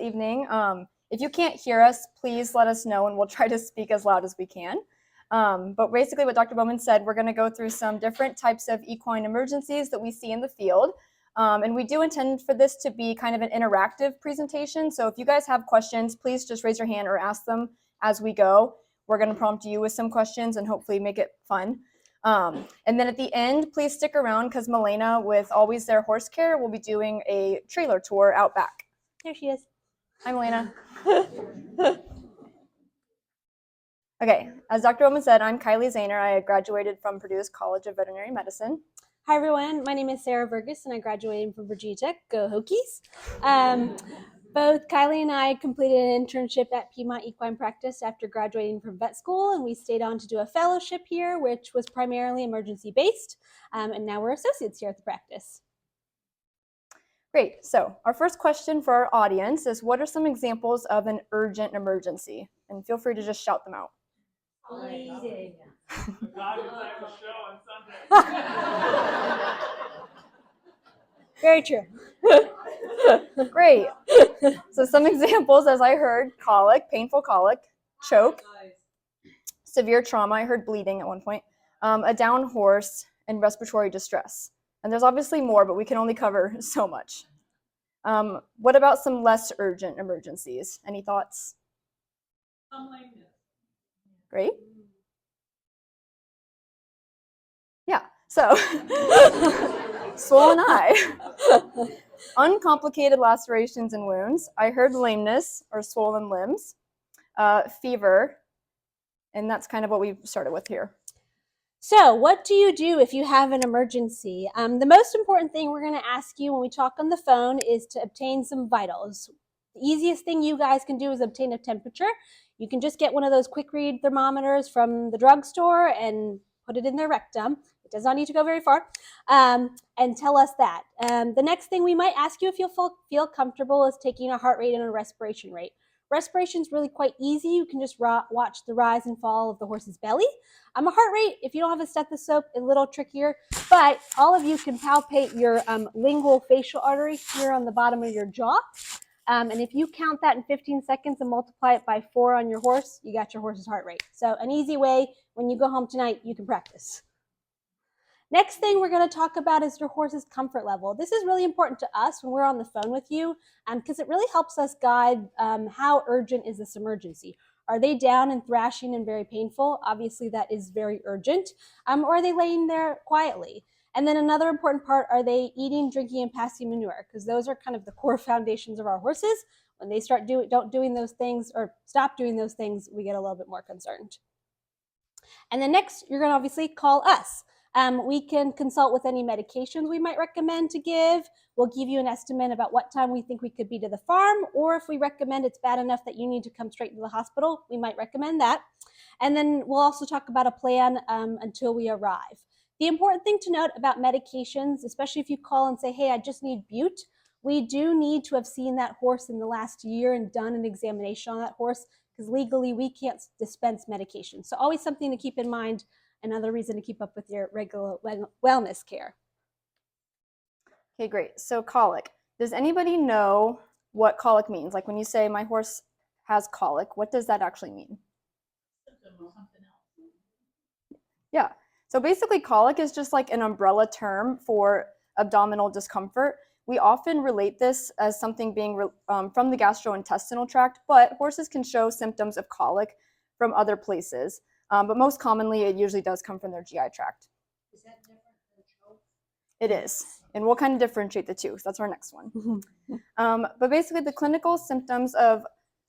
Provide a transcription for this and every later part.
evening. If you can't hear us, please let us know and we'll try to speak as loud as we can. But basically what Dr. Bowman said, we're going to go through some different types of equine emergencies that we see in the field. And we do intend for this to be kind of an interactive presentation. So if you guys have questions, please just raise your hand or ask them as we go. We're going to prompt you with some questions and hopefully make it fun. And then at the end, please stick around because Milena with Always There Horse Care will be doing a trailer tour out back. There she is. Hi, Milena. Okay, as Dr. Bowman said, I'm Kylie Zehner. I graduated from Purdue's College of Veterinary Medicine. Hi, everyone. My name is Sara Verghis, and I graduated from Virginia Tech. Go Hokies. Both Kylie and I completed an internship at Piedmont Equine Practice after graduating from vet school, and we stayed on to do a fellowship here, which was primarily emergency-based, and now we're associates here at the practice. Great. So our first question for our audience is, what are some examples of an urgent emergency? And feel free to just shout them out. Bleeding. show on Sunday. Very true. Great. So some examples, as I heard, colic, painful colic, choke, severe trauma, I heard bleeding at one point, a down horse, and respiratory distress. And there's obviously more, but we can only cover so much. What about some less urgent emergencies? Any thoughts? Great. Yeah, so swollen eye, uncomplicated lacerations and wounds. I heard lameness or swollen limbs, fever, and that's kind of what we started with here. So what do you do if you have an emergency? The most important thing we're going to ask you when we talk on the phone is to obtain some vitals. The easiest thing you guys can do is obtain a temperature. You can just get one of those quick read thermometers from the drugstore and put it in their rectum. It does not need to go very far. And tell us that. The next thing we might ask you if you feel comfortable is taking a heart rate and a respiration rate. Respiration is really quite easy. You can just watch the rise and fall of the horse's belly. A heart rate, if you don't have a stethoscope, a little trickier, but all of you can palpate your lingual facial artery here on the bottom of your jaw. And if you count that in 15 seconds and multiply it by 4 on your horse, you got your horse's heart rate. So an easy way, when you go home tonight, you can practice. Next thing we're going to talk about is your horse's comfort level. This is really important to us when we're on the phone with you because it really helps us guide how urgent is this emergency. Are they down and thrashing and very painful? Obviously, that is very urgent. Or are they laying there quietly? And then another important part, are they eating, drinking, and passing manure? Because those are kind of the core foundations of our horses. When they start doing those things or stop doing those things, we get a little bit more concerned. And then next, you're going to obviously call us. We can consult with any medications we might recommend to give. We'll give you an estimate about what time we think we could be to the farm, or if we recommend it's bad enough that you need to come straight to the hospital, we might recommend that. And then we'll also talk about a plan until we arrive. The important thing to note about medications, especially if you call and say, hey, I just need bute, we do need to have seen that horse in the last year and done an examination on that horse, because legally we can't dispense medication. So always something to keep in mind, another reason to keep up with your regular wellness care. Okay, great. So colic. Does anybody know what colic means? Like when you say my horse has colic, what does that actually mean? Yeah. So basically colic is just like an umbrella term for abdominal discomfort. We often relate this as something being from the gastrointestinal tract, but horses can show symptoms of colic from other places. But most commonly, it usually does come from their GI tract. Is that different than choke? It is. And we'll kind of differentiate the two. So that's our next one. But basically, the clinical symptoms of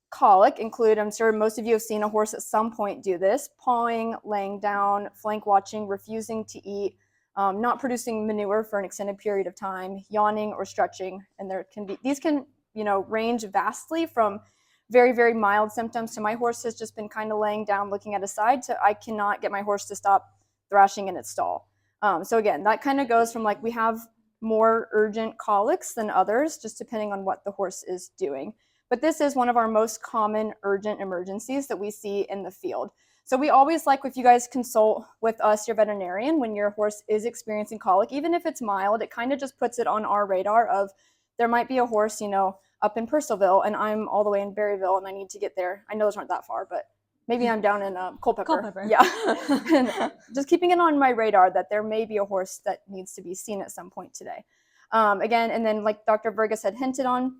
colic include, I'm sure most of you have seen a horse at some point do this: pawing, laying down, flank watching, refusing to eat, not producing manure for an extended period of time, yawning or stretching. And these can range vastly from very, very mild symptoms to my horse has just been kind of laying down looking at his side to I cannot get my horse to stop thrashing in its stall. So again, that kind of goes from like we have more urgent colics than others, just depending on what the horse is doing. But this is one of our most common urgent emergencies that we see in the field. So we always like if you guys consult with us, your veterinarian, when your horse is experiencing colic, even if it's mild, it kind of just puts it on our radar of there might be a horse, up in Purcellville, and I'm all the way in Berryville, and I need to get there. I know those aren't that far, but maybe I'm down in Culpeper. Culpeper. Yeah. And just keeping it on my radar that there may be a horse that needs to be seen at some point today. Again, and then like Dr. Verghis had hinted on,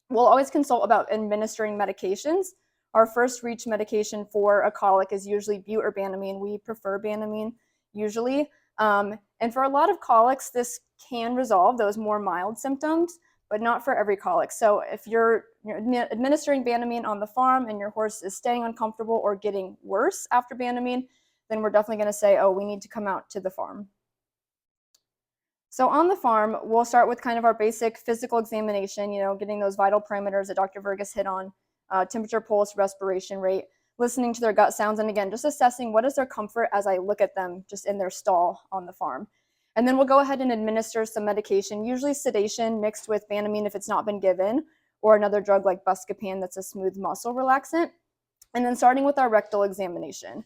we'll always consult about administering medications. Our first reach medication for a colic is usually bute or Banamine. We prefer Banamine usually. And for a lot of colics, this can resolve those more mild symptoms, but not for every colic. So if you're administering Banamine on the farm and your horse is staying uncomfortable or getting worse after Banamine, then we're definitely going to say, oh, we need to come out to the farm. So on the farm, we'll start with kind of our basic physical examination, getting those vital parameters that Dr. Verghis hit on, temperature, pulse, respiration rate, listening to their gut sounds, and again, just assessing what is their comfort as I look at them just in their stall on the farm. And then we'll go ahead and administer some medication, usually sedation mixed with Banamine if it's not been given, or another drug like Buscopan that's a smooth muscle relaxant. And then starting with our rectal examination.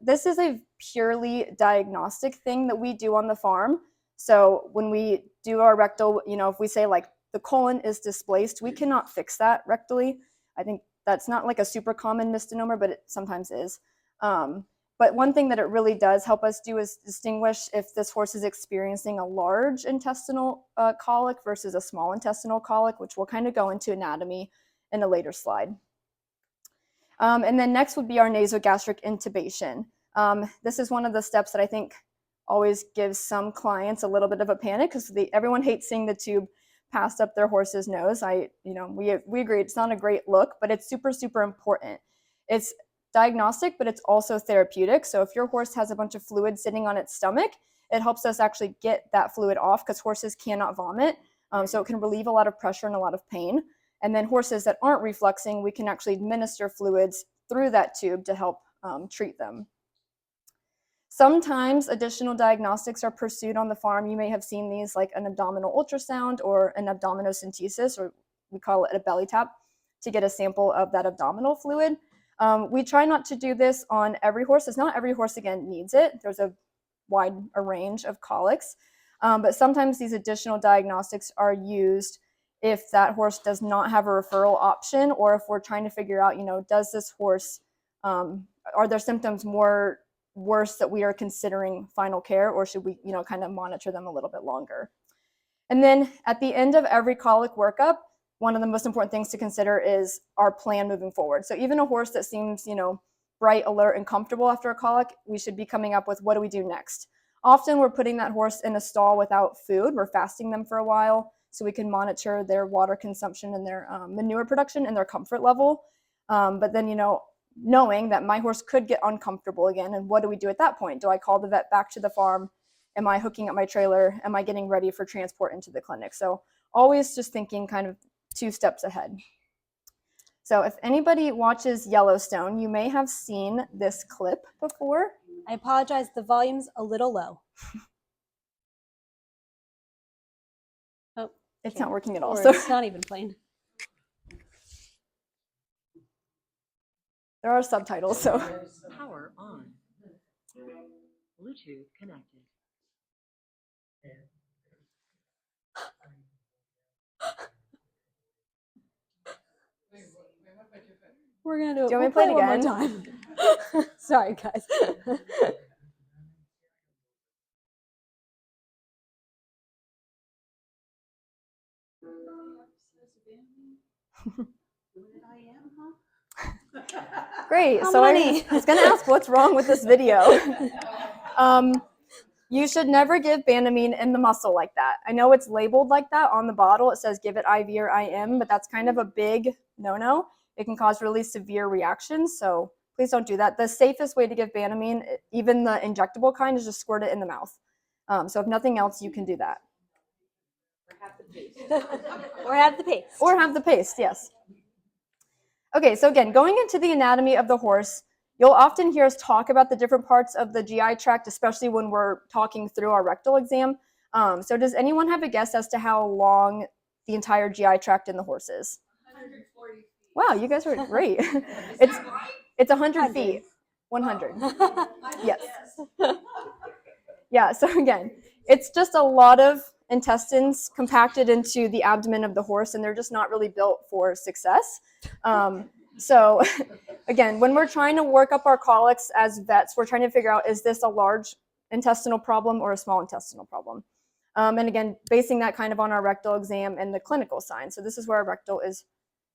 This is a purely diagnostic thing that we do on the farm. So when we do our rectal, if we say like the colon is displaced, we cannot fix that rectally. I think that's not like a super common misnomer, but it sometimes is. But one thing that it really does help us do is distinguish if this horse is experiencing a large intestinal colic versus a small intestinal colic, which we'll kind of go into anatomy in a later slide. And then next would be our nasogastric intubation. This is one of the steps that I think always gives some clients a little bit of a panic because everyone hates seeing the tube passed up their horse's nose. We agree it's not a great look, but it's super, super important. It's diagnostic, but it's also therapeutic. So if your horse has a bunch of fluid sitting on its stomach, it helps us actually get that fluid off because horses cannot vomit. So it can relieve a lot of pressure and a lot of pain. And then horses that aren't refluxing, we can actually administer fluids through that tube to help treat them. Sometimes additional diagnostics are pursued on the farm. You may have seen these like an abdominal ultrasound or an abdominocentesis, or we call it a belly tap, to get a sample of that abdominal fluid. We try not to do this on every horse, as not every horse, again, needs it. There's a wide range of colics, but sometimes these additional diagnostics are used if that horse does not have a referral option, or if we're trying to figure out, does this horse, are their symptoms worse that we are considering final care, or should we, kind of monitor them a little bit longer? And then at the end of every colic workup, one of the most important things to consider is our plan moving forward. So even a horse that seems, bright, alert, and comfortable after a colic, we should be coming up with what do we do next? Often we're putting that horse in a stall without food. We're fasting them for a while so we can monitor their water consumption and their manure production and their comfort level. But then, knowing that my horse could get uncomfortable again, and what do we do at that point? Do I call the vet back to the farm? Am I hooking up my trailer? Am I getting ready for transport into the clinic? So always just thinking kind of 2 steps ahead. So if anybody watches Yellowstone, you may have seen this clip before. I apologize, the volume's a little low. Oh, it's not working at all. Or So it's not even playing. there are subtitles. So Power on. Bluetooth connected. We're gonna do it. Do you want me to We'll play it one more time. Sorry, guys. great. How So many? I was going to ask what's wrong with this video. You should never give Banamine in the muscle like that. I know it's labeled like that on the bottle. It says give it IV or IM, but that's kind of a big no-no. It can cause really severe reactions, so please don't do that. The safest way to give Banamine, even the injectable kind, is just squirt it in the mouth. So if nothing else, you can do that. Or have the paste. Or have the paste, yes. Okay, so again, going into the anatomy of the horse, you'll often hear us talk about the different parts of the GI tract, especially when we're talking through our rectal exam. So does anyone have a guess as to how long the entire GI tract in the horse is? 140 feet. Wow, you guys were great. It's 100 feet. 100. Yes. Yeah, so again, it's just a lot of intestines compacted into the abdomen of the horse, and they're just not really built for success. So again, when we're trying to work up our colics as vets, we're trying to figure out, is this a large intestinal problem or a small intestinal problem? And again, basing that kind of on our rectal exam and the clinical signs. So this is where our rectal is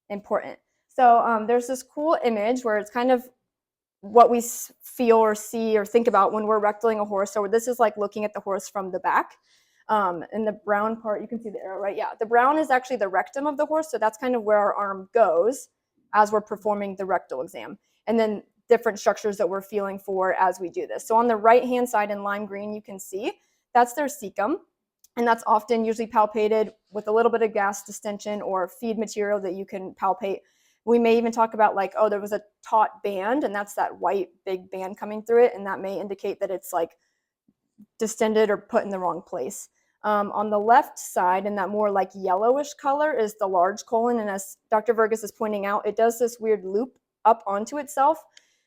important. So there's this cool image where it's kind of what we feel or see or think about when we're rectaling a horse. So this is like looking at the horse from the back. And the brown part, you can see the arrow, right? Yeah, the brown is actually the rectum of the horse. So that's kind of where our arm goes as we're performing the rectal exam. And then different structures that we're feeling for as we do this. So on the right-hand side in lime green, you can see that's their cecum. And that's often usually palpated with a little bit of gas distension or feed material that you can palpate. We may even talk about like, oh, there was a taut band, and that's that white big band coming through it, and that may indicate that it's like distended or put in the wrong place. On the left side, in that more like yellowish color, is the large colon, and as Dr. Verghis is pointing out, it does this weird loop up onto itself,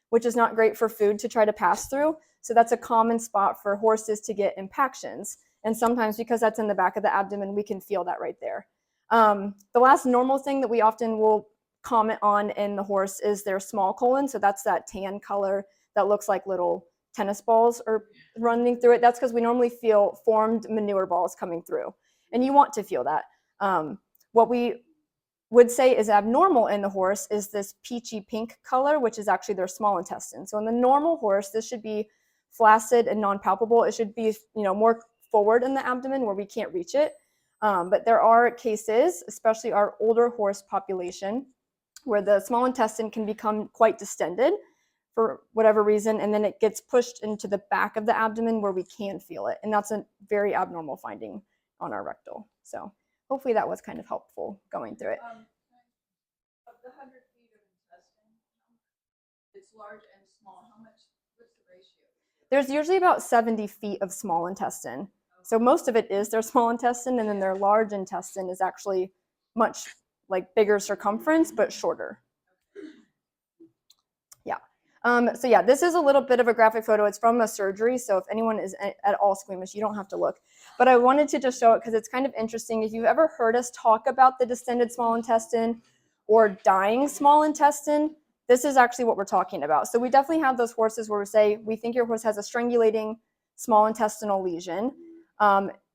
which is not great for food to try to pass through. So that's a common spot for horses to get impactions. And sometimes because that's in the back of the abdomen, we can feel that right there. The last normal thing that we often will comment on in the horse is their small colon. So that's that tan color that looks like little tennis balls are running through it. That's because we normally feel formed manure balls coming through. And you want to feel that. What we would say is abnormal in the horse is this peachy pink color, which is actually their small intestine. So in the normal horse, this should be flaccid and non-palpable. It should be, more forward in the abdomen where we can't reach it. But there are cases, especially our older horse population, where the small intestine can become quite distended for whatever reason, and then it gets pushed into the back of the abdomen where we can feel it. And that's a very abnormal finding on our rectal. So hopefully that was kind of helpful going through it. Of the 100 feet of intestine, it's large and small. What's the ratio? There's usually about 70 feet of small intestine. So most of it is their small intestine, and then their large intestine is actually much like bigger circumference, but shorter. Yeah. So yeah, this is a little bit of a graphic photo. It's from a surgery. So if anyone is at all squeamish, you don't have to look. But I wanted to just show it because it's kind of interesting. If you've ever heard us talk about the distended small intestine or dying small intestine, this is actually what we're talking about. So we definitely have those horses where we say, we think your horse has a strangulating small intestinal lesion,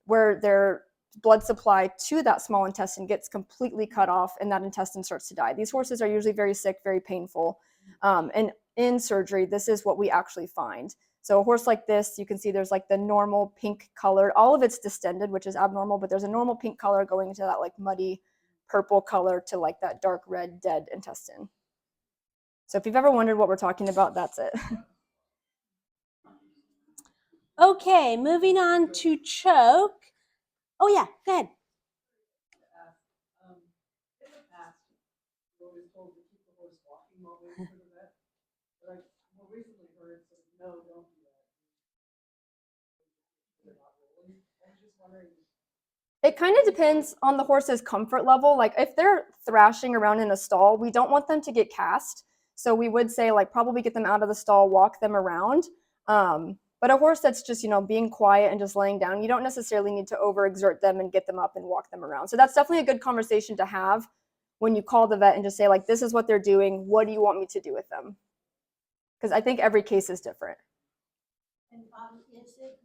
where their blood supply to that small intestine gets completely cut off and that intestine starts to die. These horses are usually very sick, very painful. And in surgery, this is what we actually find. So a horse like this, you can see there's like the normal pink color. All of it's distended, which is abnormal, but there's a normal pink color going into that like muddy purple color to like that dark red dead intestine. So if you've ever wondered what we're talking about, that's it. Okay, moving on to choke. Oh yeah, go ahead. In the past, we're always told to keep the horse walking while waiting for the vet. But I've more recently heard, so no, don't do that. They're not rolling. I'm just wondering. It kind of depends on the horse's comfort level. Like if they're thrashing around in a stall, we don't want them to get cast. So we would say like probably get them out of the stall, walk them around. But a horse that's just, being quiet and just laying down, you don't necessarily need to overexert them and get them up and walk them around. So that's definitely a good conversation to have when you call the vet and just say like, this is what they're doing. What do you want me to do with them? Because I think every case is different. And is it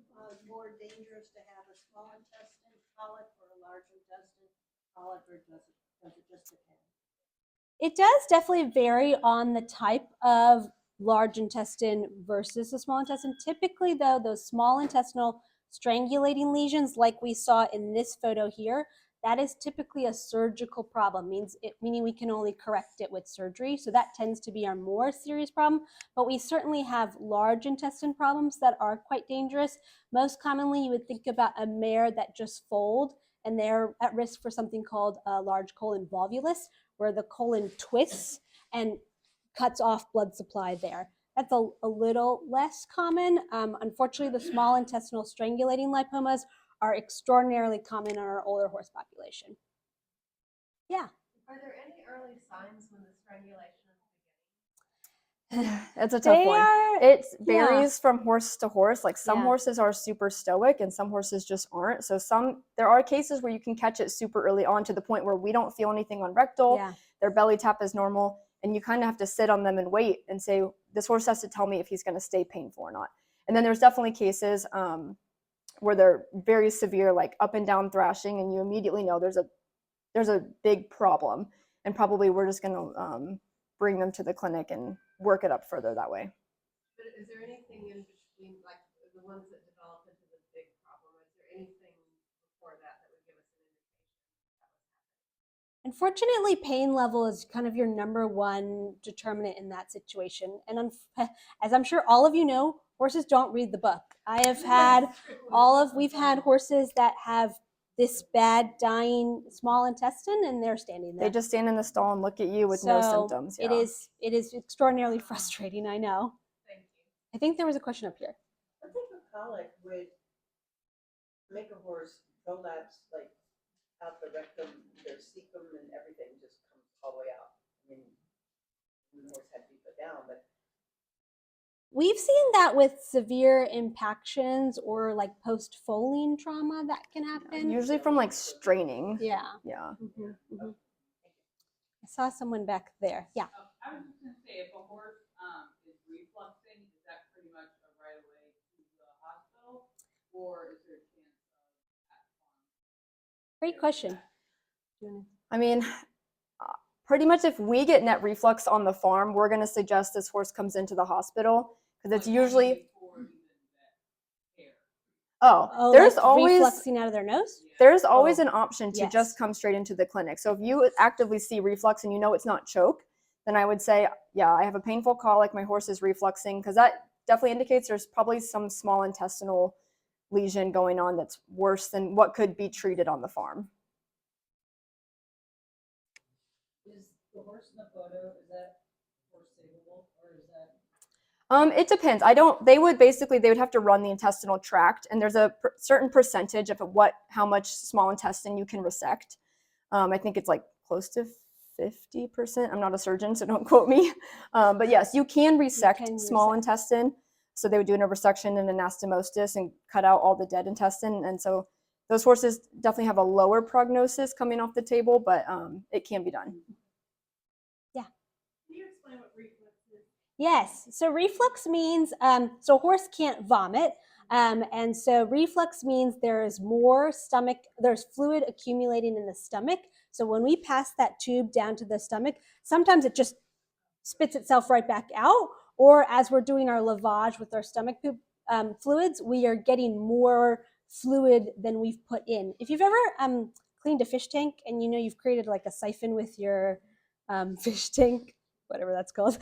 more dangerous to have a small intestine colic or a large intestine colic, or does it just depend? It does definitely vary on the type of large intestine versus the small intestine. Typically, though, those small intestinal strangulating lesions, like we saw in this photo here, that is typically a surgical problem, meaning we can only correct it with surgery. So that tends to be our more serious problem. But we certainly have large intestine problems that are quite dangerous. Most commonly, you would think about a mare that just foaled, and they're at risk for something called a large colon volvulus, where the colon twists and cuts off blood supply there. That's a little less common. Unfortunately, the small intestinal strangulating lipomas are extraordinarily common in our older horse population. Yeah. Are there any early signs when the strangulation is beginning? It's a tough They one. are, It yeah. varies from horse to horse. Like some Yeah. horses are super stoic and some horses just aren't. So there are cases where you can catch it super early on to the point where we don't feel anything on rectal. Yeah. Their belly tap is normal, and you kind of have to sit on them and wait and say, this horse has to tell me if he's going to stay painful or not. And then there's definitely cases where they're very severe, like up and down thrashing, and you immediately know there's a big problem, and probably we're just going to bring them to the clinic and work it up further that way. But is there anything in between, like the ones that develop into the big problem? Is there anything before that that would give us an indication that was happening? Unfortunately, pain level is kind of your number one determinant in that situation. And as I'm sure all of you know, horses don't read the book. We've had horses that have this bad dying small intestine and they're standing there. They just stand in the stall and look at you with no symptoms. It is extraordinarily frustrating, I know. Thank you. I think there was a question up here. What type of colic would make a horse prolapse, like out the rectum, their cecum and everything just comes all the way out? I mean, the horse had to be put down, but We've seen that with severe impactions or like post-foaling trauma that can happen. Usually from like straining. Yeah. Yeah. Mhm, mhm. I saw someone back there. Yeah. I was just gonna say, if a horse is refluxing, is that pretty much a right away to the hospital, or is there a chance of at farm? Great question. I mean, pretty much if we get net reflux on the farm, we're going to suggest this horse comes into the hospital because it's usually. Before even that care. Oh, there's like always refluxing out of their nose? there's always an option to yes. just come straight into the clinic. So if you actively see reflux and you know it's not choke, then I would say, yeah, I have a painful colic, my horse is refluxing, because that definitely indicates there's probably some small intestinal lesion going on that's worse than what could be treated on the farm. Is the horse in the photo, is that horse savable, or is that? It depends. They would have to run the intestinal tract, and there's a certain percentage of how much small intestine you can resect. I think it's like close to 50%. I'm not a surgeon, so don't quote me. But yes, you can resect small intestine. So they would do an resection and an anastomosis and cut out all the dead intestine. And so those horses definitely have a lower prognosis coming off the table, but it can be done. Yeah. Can you explain what reflux is? Yes. So reflux means, so a horse can't vomit. And so reflux means there's fluid accumulating in the stomach. So when we pass that tube down to the stomach, sometimes it just spits itself right back out. Or as we're doing our lavage with our stomach fluids, we are getting more fluid than we've put in. If you've ever cleaned a fish tank and you know you've created like a siphon with your fish tank, whatever that's called,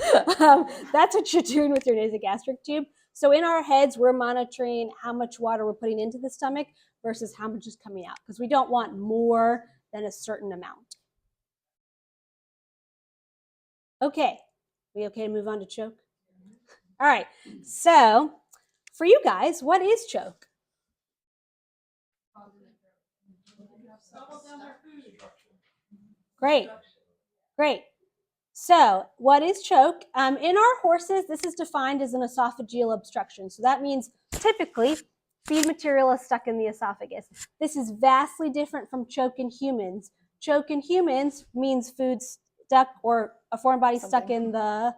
that's what you're doing with your nasogastric tube. So in our heads, we're monitoring how much water we're putting into the stomach versus how much is coming out, because we don't want more than a certain amount. Okay, we okay to move on to choke? All right, so for you guys, what is choke? Great. So what is choke? In our horses, this is defined as an esophageal obstruction. So that means typically feed material is stuck in the esophagus. This is vastly different from choke in humans. Choke in humans means food stuck or a foreign body stuck in the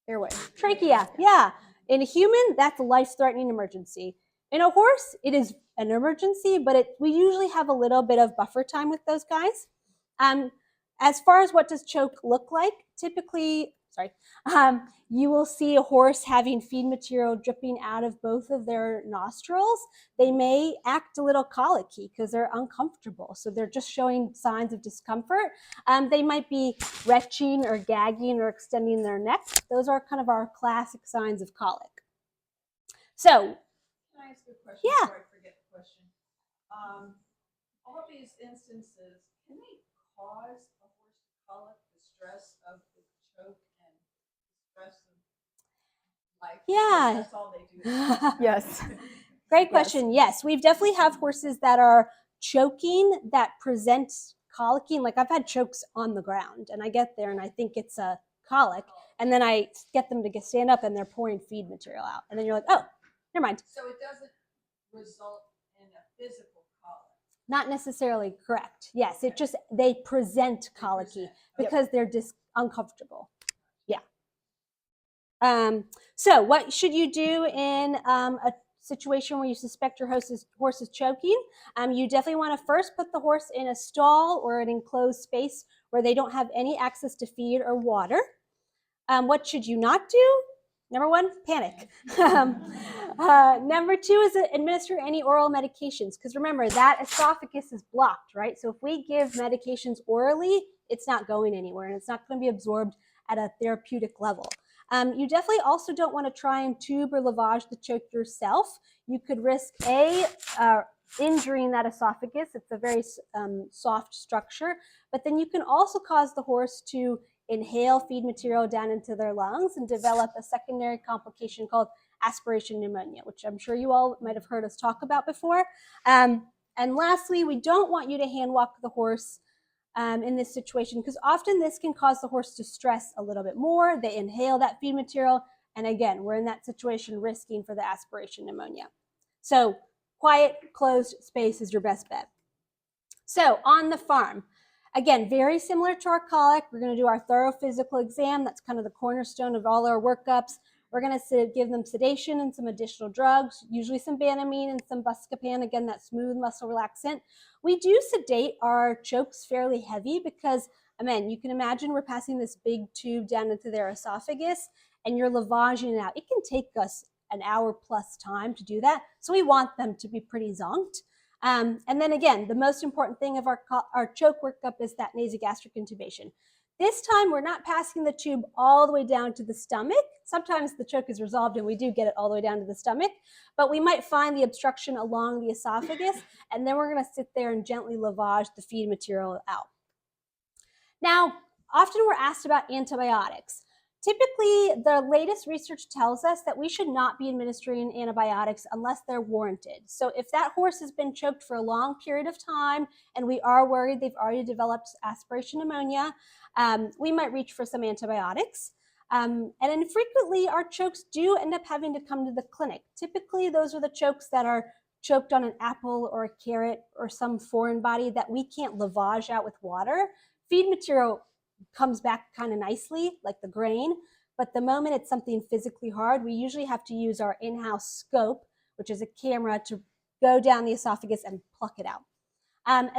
Airway. Trachea, yeah. In a human, that's a life-threatening emergency. In a horse, it is an emergency, but we usually have a little bit of buffer time with those guys. As far as what does choke look like, typically, you will see a horse having feed material dripping out of both of their nostrils. They may act a little colicky because they're uncomfortable. So they're just showing signs of discomfort. They might be retching or gagging or extending their neck. Those are kind of our classic signs of colic. So, Can I ask a question Yeah. before I forget the question? All these instances, can they cause a horse to colic, the stress of the choke and the stress of life? Yeah. That's all they do. Yes. Great question. Yes, we've definitely have horses that are choking that present colicky. Like I've had chokes on the ground and I get there and I think it's a colic, and then I get them to stand up and they're pouring feed material out. And then you're like, oh, never mind. So it doesn't result in a physical colic. Not necessarily correct. Yes, it just, they present colicky because they're uncomfortable. Yeah. So what should you do in a situation where you suspect your horse is choking? You definitely want to first put the horse in a stall or an enclosed space where they don't have any access to feed or water. What should you not do? Number one, panic. Number two is administer any oral medications, because remember, that esophagus is blocked, right? So if we give medications orally, it's not going anywhere and it's not going to be absorbed at a therapeutic level. You definitely also don't want to try and tube or lavage the choke yourself. You could risk injuring that esophagus. It's a very soft structure, but then you can also cause the horse to inhale feed material down into their lungs and develop a secondary complication called aspiration pneumonia, which I'm sure you all might have heard us talk about before. And lastly, we don't want you to hand walk the horse in this situation, because often this can cause the horse to stress a little bit more. They inhale that feed material, and again, we're in that situation risking for the aspiration pneumonia. So quiet, closed space is your best bet. So on the farm, again, very similar to our colic, we're going to do our thorough physical exam. That's kind of the cornerstone of all our workups. We're going to give them sedation and some additional drugs, usually some Banamine and some Buscopan, again, that smooth muscle relaxant. We do sedate our chokes fairly heavy because, again, you can imagine we're passing this big tube down into their esophagus and you're lavaging it out. It can take us an hour plus time to do that. So we want them to be pretty zonked. And then again, the most important thing of our choke workup is that nasogastric intubation. This time, we're not passing the tube all the way down to the stomach. Sometimes the choke is resolved and we do get it all the way down to the stomach, but we might find the obstruction along the esophagus, and then we're going to sit there and gently lavage the feed material out. Now, often we're asked about antibiotics. Typically, the latest research tells us that we should not be administering antibiotics unless they're warranted. So if that horse has been choked for a long period of time and we are worried they've already developed aspiration pneumonia, we might reach for some antibiotics. And then frequently, our chokes do end up having to come to the clinic. Typically, those are the chokes that are choked on an apple or a carrot or some foreign body that we can't lavage out with water. Feed material comes back kind of nicely, like the grain, but the moment it's something physically hard, we usually have to use our in-house scope, which is a camera, to go down the esophagus and pluck it out. And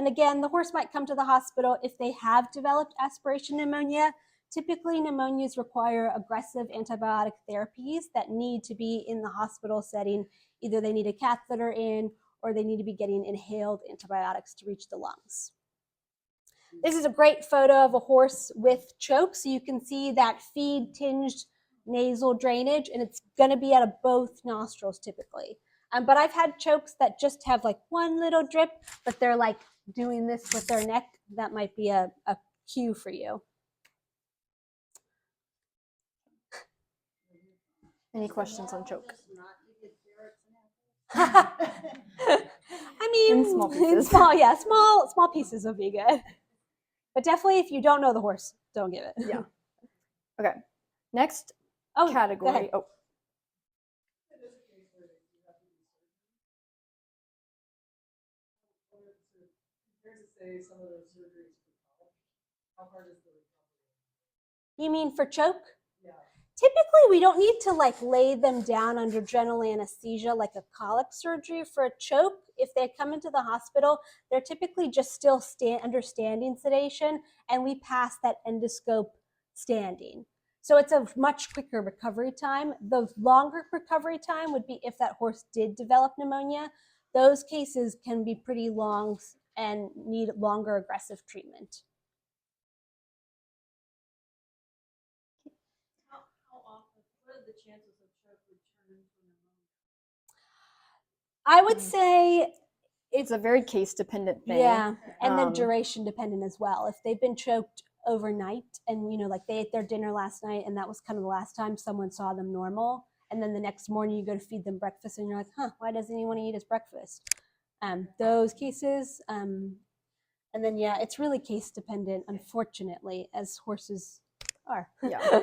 again, the horse might come to the hospital if they have developed aspiration pneumonia. Typically, pneumonias require aggressive antibiotic therapies that need to be in the hospital setting. Either they need a catheter in or they need to be getting inhaled antibiotics to reach the lungs. This is a great photo of a horse with choke. So you can see that feed-tinged nasal drainage, and it's going to be out of both nostrils typically. But I've had chokes that just have like one little drip, but they're like doing this with their neck. That might be a cue for you. Any questions on choke? I mean, In small pieces. Small pieces would be good. But definitely, if you don't know the horse, don't give it. Yeah. Okay. Next category. Oh. Say some of those surgeries for college. How hard is the recovery? You mean for choke? Yeah. Typically, we don't need to like lay them down under general anesthesia like a colic surgery. For a choke, if they come into the hospital, they're typically just still under standing sedation, and we pass that endoscope standing. So it's a much quicker recovery time. The longer recovery time would be if that horse did develop pneumonia. Those cases can be pretty long and need longer aggressive treatment. How often, what are the chances of choke returning to pneumonia? I would say It's a very case dependent thing. Yeah, and then duration dependent as well. If they've been choked overnight and, you know, like they ate their dinner last night and that was kind of the last time someone saw them normal, and then the next morning you go to feed them breakfast and you're like, why doesn't he want to eat his breakfast? Those cases, and then, yeah, it's really case dependent, unfortunately, as horses are. Yeah.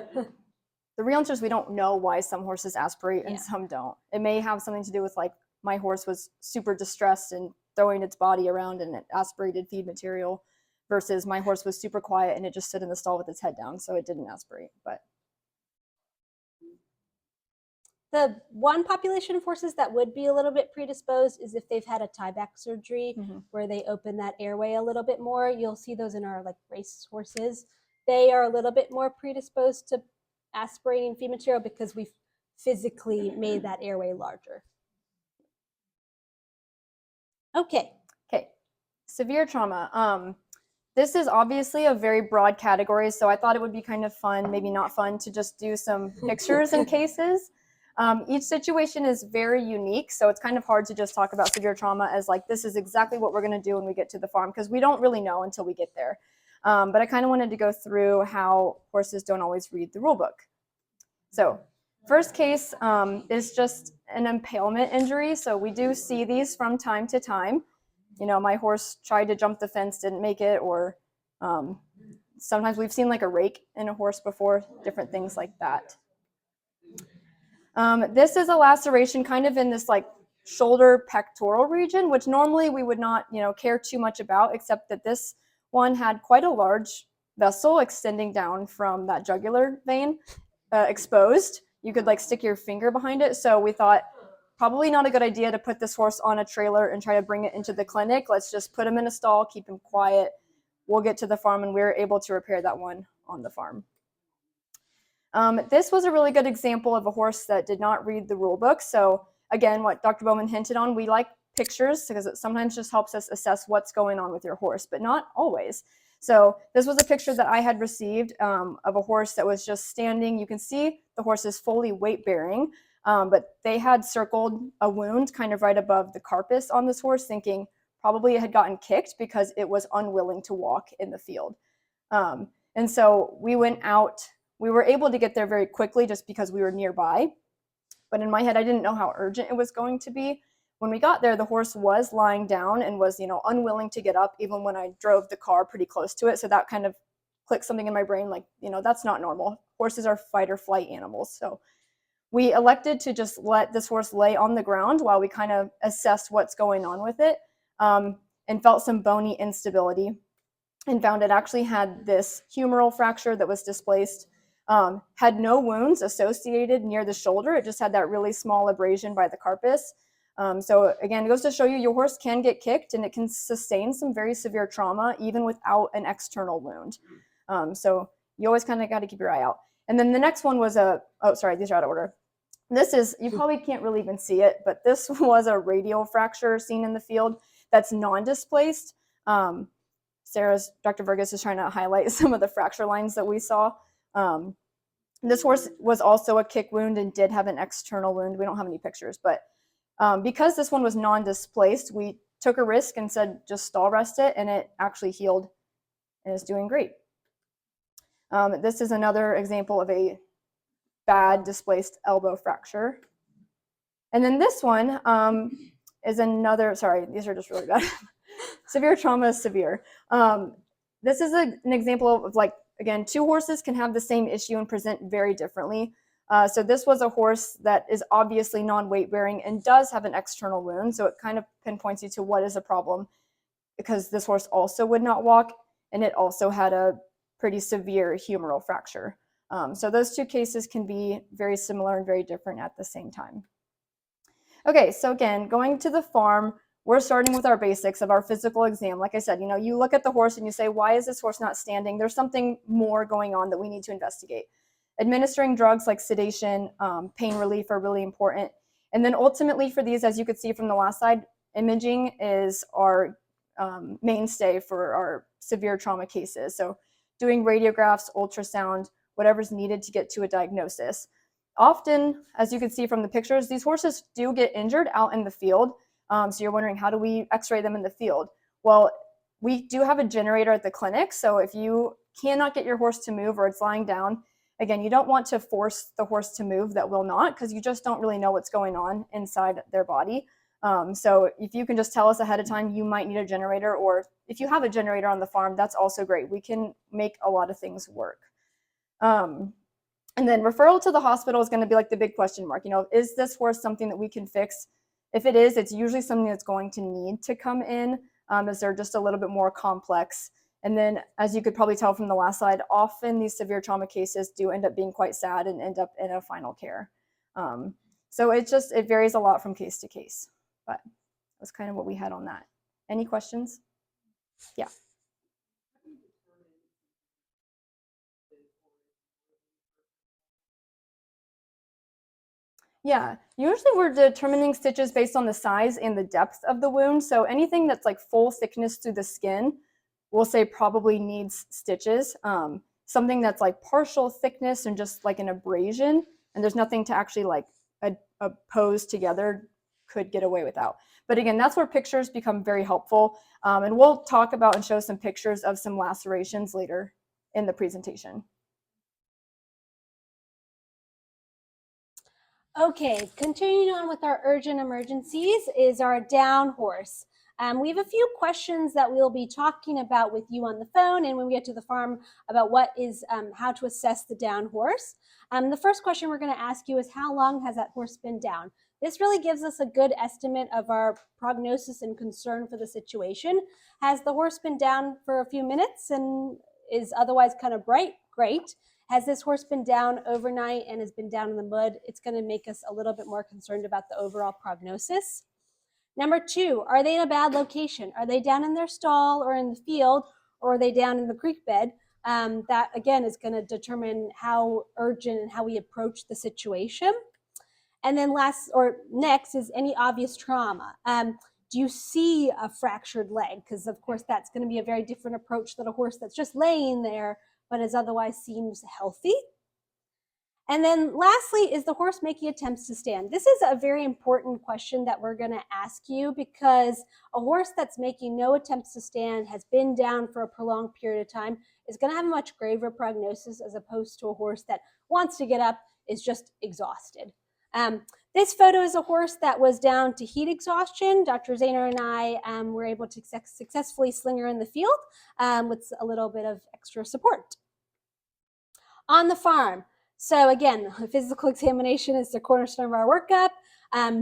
The real answer is we don't know why some horses aspirate and Yeah. some don't. It may have something to do with like my horse was super distressed and throwing its body around and it aspirated feed material versus my horse was super quiet and it just stood in the stall with its head down, so it didn't aspirate. But The one population of horses that would be a little bit predisposed is if they've had a tieback surgery where they open that airway a little bit more. You'll see those in our like race horses. They are a little bit more predisposed to aspirating feed material because we've physically made that airway larger. Okay. okay, severe trauma. This is obviously a very broad category, so I thought it would be kind of fun, maybe not fun, to just do some pictures and cases. Each situation is very unique, so it's kind of hard to just talk about severe trauma as like, this is exactly what we're going to do when we get to the farm, because we don't really know until we get there. But I kind of wanted to go through how horses don't always read the rule book. So first case is just an impalement injury. So we do see these from time to time. You know, my horse tried to jump the fence, didn't make it, or sometimes we've seen like a rake in a horse before, different things like that. This is a laceration kind of in this like shoulder pectoral region, which normally we would not, care too much about, except that this one had quite a large vessel extending down from that jugular vein exposed. You could like stick your finger behind it. So we thought probably not a good idea to put this horse on a trailer and try to bring it into the clinic. Let's just put him in a stall, keep him quiet. We'll get to the farm, and we were able to repair that one on the farm. This was a really good example of a horse that did not read the rule book. So again, what Dr. Bowman hinted on, we like pictures because it sometimes just helps us assess what's going on with your horse, but not always. So this was a picture that I had received of a horse that was just standing. You can see the horse is fully weight bearing, but they had circled a wound kind of right above the carpus on this horse, thinking probably it had gotten kicked because it was unwilling to walk in the field. And so we went out. We were able to get there very quickly just because we were nearby. But in my head, I didn't know how urgent it was going to be. When we got there, the horse was lying down and was, unwilling to get up, even when I drove the car pretty close to it. So that kind of clicked something in my brain, like, that's not normal. Horses are fight or flight animals. So we elected to just let this horse lay on the ground while we kind of assessed what's going on with it, and felt some bony instability, and found it actually had this humeral fracture that was displaced. Had no wounds associated near the shoulder. It just had that really small abrasion by the carpus. So again, it goes to show you your horse can get kicked and it can sustain some very severe trauma even without an external wound. So you always kind of got to keep your eye out. And then the next one was these are out of order. This is, you probably can't really even see it, but this was a radial fracture seen in the field that's non-displaced. Dr. Verghis is trying to highlight some of the fracture lines that we saw. This horse was also a kick wound and did have an external wound. We don't have any pictures, but because this one was non-displaced, we took a risk and said just stall rest it, and it actually healed and is doing great. This is another example of a bad displaced elbow fracture. And then this one is another, sorry, these are just really bad. Severe trauma is severe. This is an example of like, again, two horses can have the same issue and present very differently. So this was a horse that is obviously non-weight bearing and does have an external wound. So it kind of pinpoints you to what is a problem, because this horse also would not walk and it also had a pretty severe humeral fracture. So those two cases can be very similar and very different at the same time. Okay, so again, going to the farm, we're starting with our basics of our physical exam. Like I said, you look at the horse and you say, why is this horse not standing? There's something more going on that we need to investigate. Administering drugs like sedation, pain relief are really important. And then ultimately for these, as you could see from the last slide, imaging is our mainstay for our severe trauma cases. So doing radiographs, ultrasound, whatever's needed to get to a diagnosis. Often, as you can see from the pictures, these horses do get injured out in the field. So you're wondering, how do we x-ray them in the field? Well, we do have a generator at the clinic. So if you cannot get your horse to move or it's lying down, again, you don't want to force the horse to move that will not, because you just don't really know what's going on inside their body. So if you can just tell us ahead of time, you might need a generator, or if you have a generator on the farm, that's also great. We can make a lot of things work. And then referral to the hospital is going to be like the big question mark. Is this horse something that we can fix? If it is, it's usually something that's going to need to come in, as they're just a little bit more complex. And then, as you could probably tell from the last slide, often these severe trauma cases do end up being quite sad and end up in a final care. So it varies a lot from case to case, but that's kind of what we had on that. Any questions? Yeah. Yeah, usually we're determining stitches based on the size and the depth of the wound. So anything that's like full thickness through the skin, we'll say probably needs stitches. Something that's like partial thickness and just like an abrasion, and there's nothing to actually like oppose together, could get away without. But again, that's where pictures become very helpful. And we'll talk about and show some pictures of some lacerations later in the presentation. Okay, continuing on with our urgent emergencies is our down horse. We have a few questions that we'll be talking about with you on the phone and when we get to the farm about what is how to assess the down horse. The first question we're going to ask you is how long has that horse been down? This really gives us a good estimate of our prognosis and concern for the situation. Has the horse been down for a few minutes and is otherwise kind of bright? Great. Has this horse been down overnight and has been down in the mud? It's going to make us a little bit more concerned about the overall prognosis. Number 2, are they in a bad location? Are they down in their stall or in the field, or are they down in the creek bed? That, again, is going to determine how urgent and how we approach the situation. And then next is any obvious trauma. Do you see a fractured leg? Because, of course, that's going to be a very different approach than a horse that's just laying there but is otherwise seems healthy. And then lastly, is the horse making attempts to stand? This is a very important question that we're going to ask you because a horse that's making no attempts to stand, has been down for a prolonged period of time, is going to have a much graver prognosis as opposed to a horse that wants to get up, is just exhausted. This photo is a horse that was down to heat exhaustion. Dr. Zehner and I were able to successfully sling her in the field with a little bit of extra support. On the farm, so again, physical examination is the cornerstone of our workup.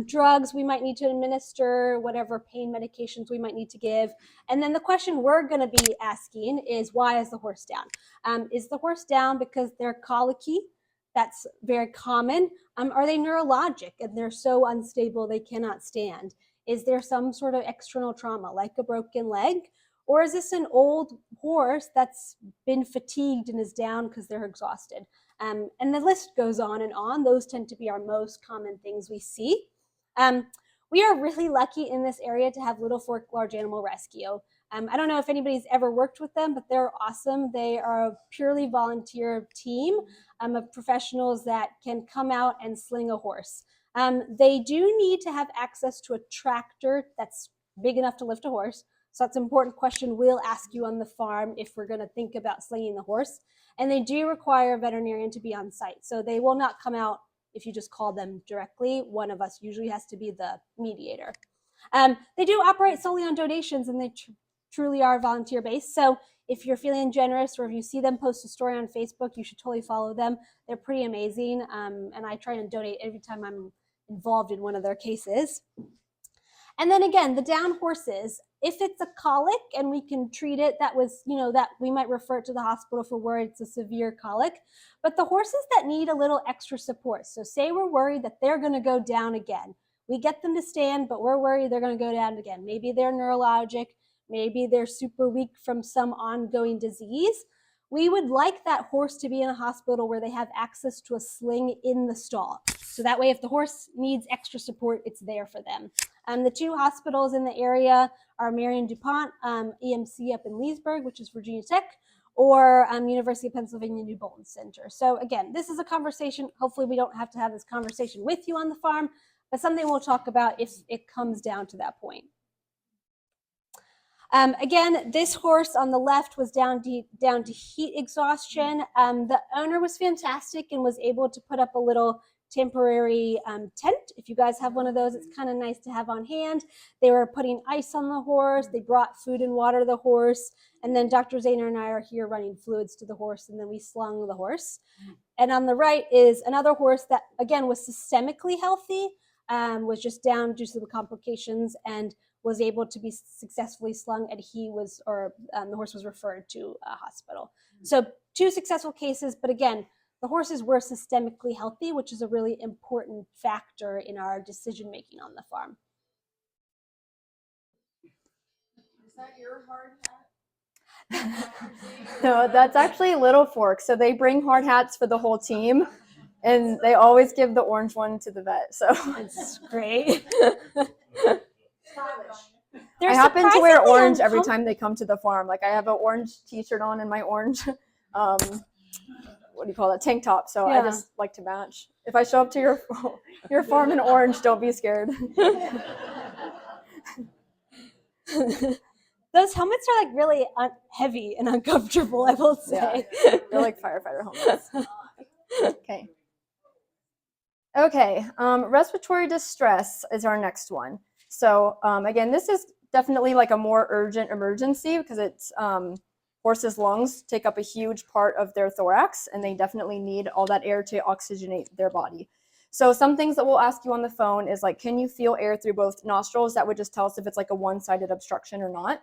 Drugs we might need to administer, whatever pain medications we might need to give. And then the question we're going to be asking is, why is the horse down? Is the horse down because they're colicky? That's very common. Are they neurologic and they're so unstable they cannot stand? Is there some sort of external trauma like a broken leg? Or is this an old horse that's been fatigued and is down because they're exhausted? And the list goes on and on. Those tend to be our most common things we see. We are really lucky in this area to have Little Fork Large Animal Rescue. I don't know if anybody's ever worked with them, but they're awesome. They are a purely volunteer team of professionals that can come out and sling a horse. They do need to have access to a tractor that's big enough to lift a horse. So that's an important question we'll ask you on the farm if we're going to think about slinging the horse. And they do require a veterinarian to be on site. So they will not come out if you just call them directly. One of us usually has to be the mediator. They do operate solely on donations, and they truly are volunteer-based. So if you're feeling generous or if you see them post a story on Facebook, you should totally follow them. They're pretty amazing, and I try and donate every time I'm involved in one of their cases. And then again, the down horses, if it's a colic and we can treat it, that we might refer it to the hospital for where it's a severe colic. But the horses that need a little extra support, so say we're worried that they're going to go down again. We get them to stand, but we're worried they're going to go down again. Maybe they're neurologic, maybe they're super weak from some ongoing disease. We would like that horse to be in a hospital where they have access to a sling in the stall. So that way, if the horse needs extra support, it's there for them. The 2 hospitals in the area are Marion DuPont, EMC up in Leesburg, which is Virginia Tech, or University of Pennsylvania New Bolton Center. So again, this is a conversation. Hopefully we don't have to have this conversation with you on the farm, but something we'll talk about if it comes down to that point. Again, this horse on the left was down to heat exhaustion. The owner was fantastic and was able to put up a little temporary tent. If you guys have one of those, it's kind of nice to have on hand. They were putting ice on the horse. They brought food and water to the horse. And then Dr. Zehner and I are here running fluids to the horse, and then we slung the horse. And on the right is another horse that, again, was systemically healthy, was just down due to the complications and was able to be successfully slung, and the horse was referred to a hospital. So 2 successful cases, but again, the horses were systemically healthy, which is a really important factor in our decision making on the farm. Is that your hard hat? No, that's actually Little Fork. So they bring hard hats for the whole team, and they always give the orange one to the vet. So It's great. I happen to wear orange every time they come to the farm. Like I have an orange T-shirt on and my orange, what do you call that, tank top. So I just like to match. If I show up to your farm in orange, don't be scared. Those helmets are like really heavy and uncomfortable, I will say. They're like firefighter helmets. Okay. Respiratory distress is our next one. So again, this is definitely like a more urgent emergency because it's horses' lungs take up a huge part of their thorax, and they definitely need all that air to oxygenate their body. So some things that we'll ask you on the phone is like, can you feel air through both nostrils? That would just tell us if it's like a one-sided obstruction or not.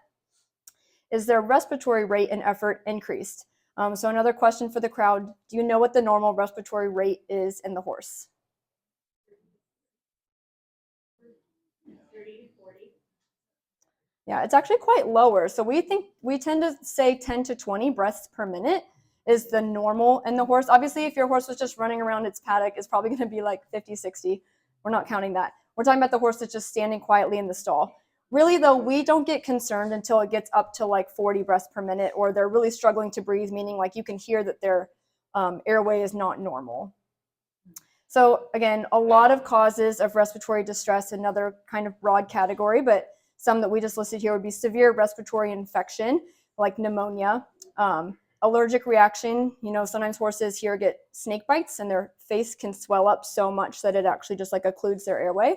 Is their respiratory rate and effort increased? So another question for the crowd, do you know what the normal respiratory rate is in the horse? 30 to 40. Yeah, it's actually quite lower. So we tend to say 10 to 20 breaths per minute is the normal in the horse. Obviously, if your horse was just running around its paddock, it's probably going to be like 50, 60. We're not counting that. We're talking about the horse that's just standing quietly in the stall. Really, though, we don't get concerned until it gets up to like 40 breaths per minute, or they're really struggling to breathe, meaning like you can hear that their airway is not normal. So again, a lot of causes of respiratory distress, another kind of broad category, but some that we just listed here would be severe respiratory infection, like pneumonia, allergic reaction. You know, sometimes horses here get snake bites and their face can swell up so much that it actually just like occludes their airway.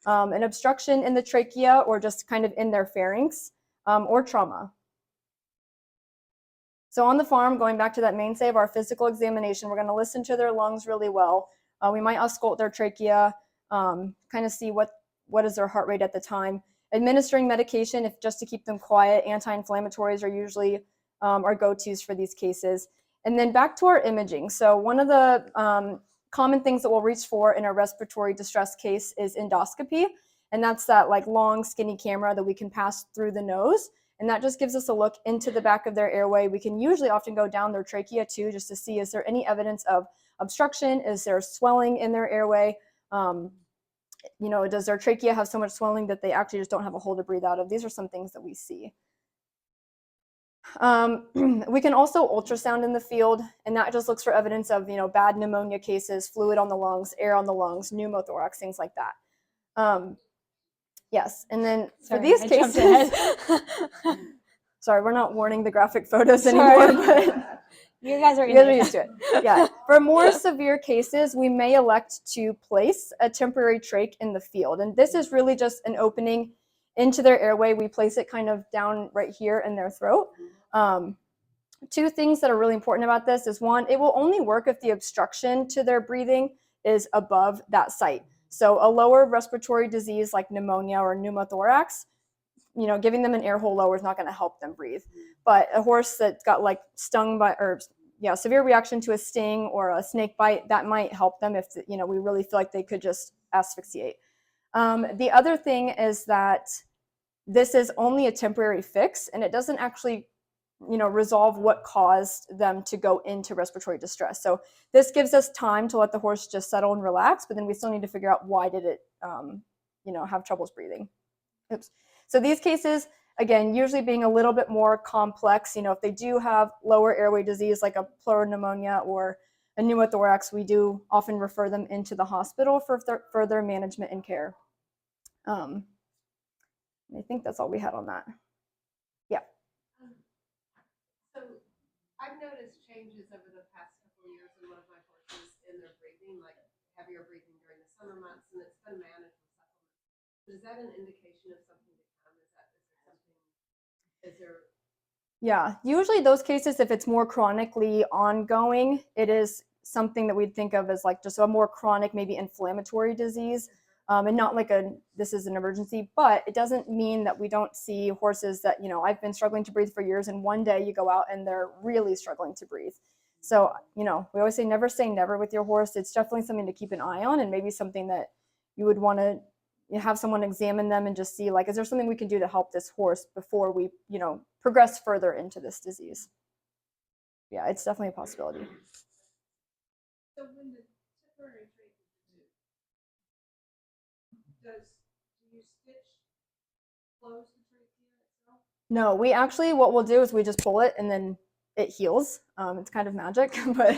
An obstruction in the trachea or just kind of in their pharynx, or trauma. So on the farm, going back to that mainstay of our physical examination, we're going to listen to their lungs really well. We might auscultate their trachea, kind of see what is their heart rate at the time. Administering medication, if just to keep them quiet. Anti-inflammatories are usually our go-tos for these cases. And then back to our imaging. So one of the common things that we'll reach for in a respiratory distress case is endoscopy. And that's that like long skinny camera that we can pass through the nose. And that just gives us a look into the back of their airway. We can usually often go down their trachea too, just to see, is there any evidence of obstruction? Is there swelling in their airway? You know, does their trachea have so much swelling that they actually just don't have a hole to breathe out of? These are some things that we see. We can also ultrasound in the field, and that just looks for evidence of, you know, bad pneumonia cases, fluid on the lungs, air on the lungs, pneumothorax, things like that. Yes, and then for these cases, sorry, we're not warning the graphic photos anymore, but you guys are used to it. Yeah, for more severe cases, we may elect to place a temporary trach in the field, and this is really just an opening into their airway. We place it kind of down right here in their throat. Two things that are really important about this is, one, it will only work if the obstruction to their breathing is above that site. So a lower respiratory disease like pneumonia or pneumothorax, you know, giving them an air hole lower is not going to help them breathe. But a horse that's got like stung by, or yeah, severe reaction to a sting or a snake bite, that might help them if, you know, we really feel like they could just asphyxiate. The other thing is that this is only a temporary fix, and it doesn't actually, you know, resolve what caused them to go into respiratory distress. So this gives us time to let the horse just settle and relax, but then we still need to figure out why did it, you know, have troubles breathing. Oops. So these cases, again, usually being a little bit more complex, you know, if they do have lower airway disease like a pleural pneumonia or a pneumothorax, we do often refer them into the hospital for further management and care. I think that's all we had on that. Yeah. So I've noticed changes over the past couple of years in one of my horses in their breathing, like heavier breathing. is that an indication of something to come? Is there Yeah, usually those cases, if it's more chronically ongoing, it is something that we'd think of as like just a more chronic, maybe inflammatory disease, and not like this is an emergency. But it doesn't mean that we don't see horses that, I've been struggling to breathe for years, and one day you go out and they're really struggling to breathe. So, we always say never with your horse. It's definitely something to keep an eye on, and maybe something that you would want to have someone examine them and just see, like, is there something we can do to help this horse before we, progress further into this disease? Yeah, it's definitely a possibility. So when the temporary trait is removed, do you close the trachea itself? No, what we'll do is we just pull it and then it heals. It's kind of magic, but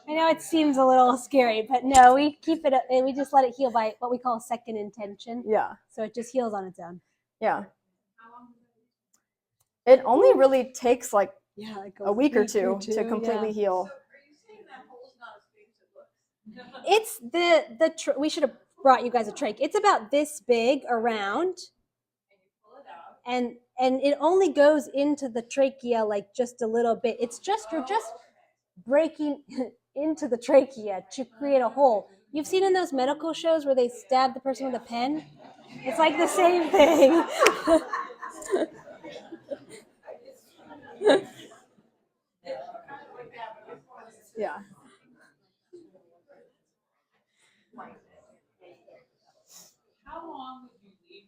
I know it seems a little scary, but no, we keep it. We just let it heal by what we call second intention. yeah, So it just heals on its own. yeah. How long does that take? It only really takes like Like a week or two to completely heal. So are you saying that hole's not as big as it looks? It's we should have brought you guys a trach. It's about this big around, And you pull it out. and it only goes into the trachea like just a little bit. You're just breaking into the trachea to create a hole. You've seen in those medical shows where they stab the person with a pen? It's like the same thing. Yeah. How long would you leave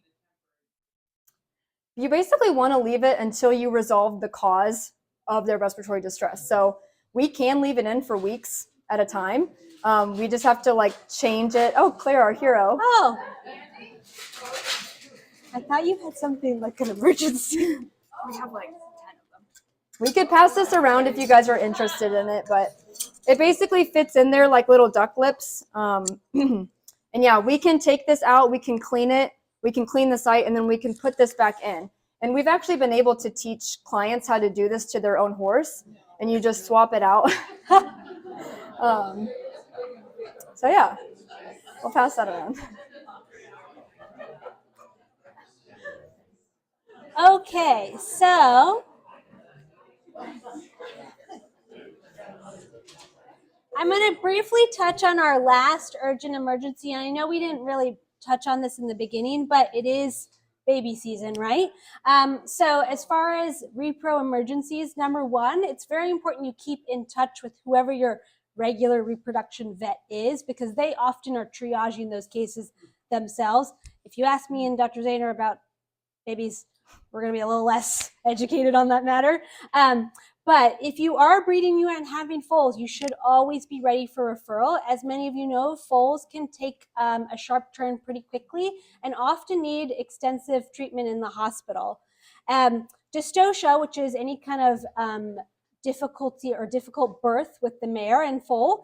the You basically want to leave it until you resolve the cause of their respiratory distress. So we can leave it in for weeks at a time. We just have to like change it. Oh, Claire, our hero. Oh, I thought you had something like an emergency. We have like 10 of them. We could pass this around if you guys are interested in it, but it basically fits in there like little duck lips. And yeah, we can take this out, we can clean it, we can clean the site, and then we can put this back in. And we've actually been able to teach clients how to do this to their own horse, and you just swap it out. So yeah, we'll pass that around. Okay, so I'm going to briefly touch on our last urgent emergency. And I know we didn't really touch on this in the beginning, but it is baby season, right? So as far as repro emergencies, number one, it's very important you keep in touch with whoever your regular reproduction vet is, because they often are triaging those cases themselves. If you ask me and Dr. Zehner about babies, we're going to be a little less educated on that matter. But if you are breeding you and having foals, you should always be ready for referral. As many of you know, foals can take a sharp turn pretty quickly and often need extensive treatment in the hospital. Dystocia, which is any kind of difficulty or difficult birth with the mare and foal,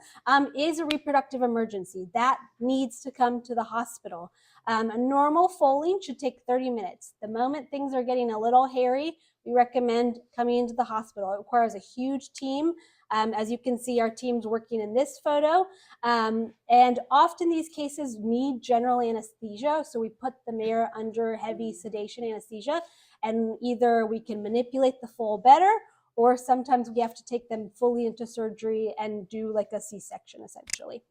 is a reproductive emergency. That needs to come to the hospital. A normal foaling should take 30 minutes. The moment things are getting a little hairy, we recommend coming into the hospital. It requires a huge team. As you can see, our team's working in this photo. And often these cases need general anesthesia. So we put the mare under heavy sedation anesthesia, and either we can manipulate the foal better, or sometimes we have to take them fully into surgery and do like a C-section essentially.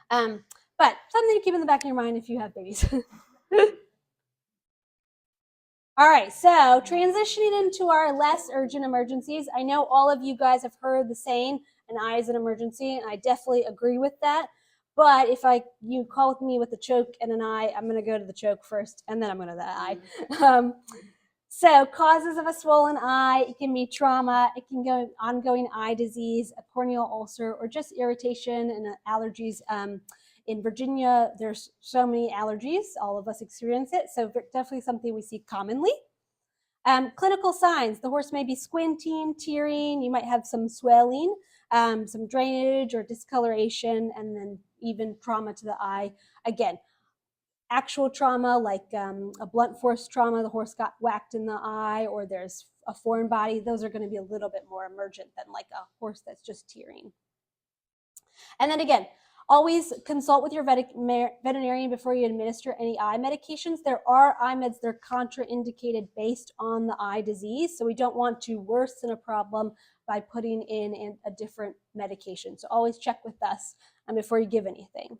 But something to keep in the back of your mind if you have babies. All right, so transitioning into our less urgent emergencies. I know all of you guys have heard the saying, an eye is an emergency, and I definitely agree with that. But if you call me with a choke and an eye, I'm going to go to the choke first, and then I'm going to the eye. So causes of a swollen eye, it can be trauma, it can go ongoing eye disease, a corneal ulcer, or just irritation and allergies. In Virginia, there's so many allergies. All of us experience it. So definitely something we see commonly. Clinical signs, the horse may be squinting, tearing, you might have some swelling, some drainage or discoloration, and then even trauma to the eye. Again, actual trauma like a blunt force trauma, the horse got whacked in the eye, or there's a foreign body, those are going to be a little bit more emergent than like a horse that's just tearing. And then again, Always consult with your veterinarian before you administer any eye medications. There are eye meds that are contraindicated based on the eye disease, so we don't want to worsen a problem by putting in a different medication. So always check with us before you give anything.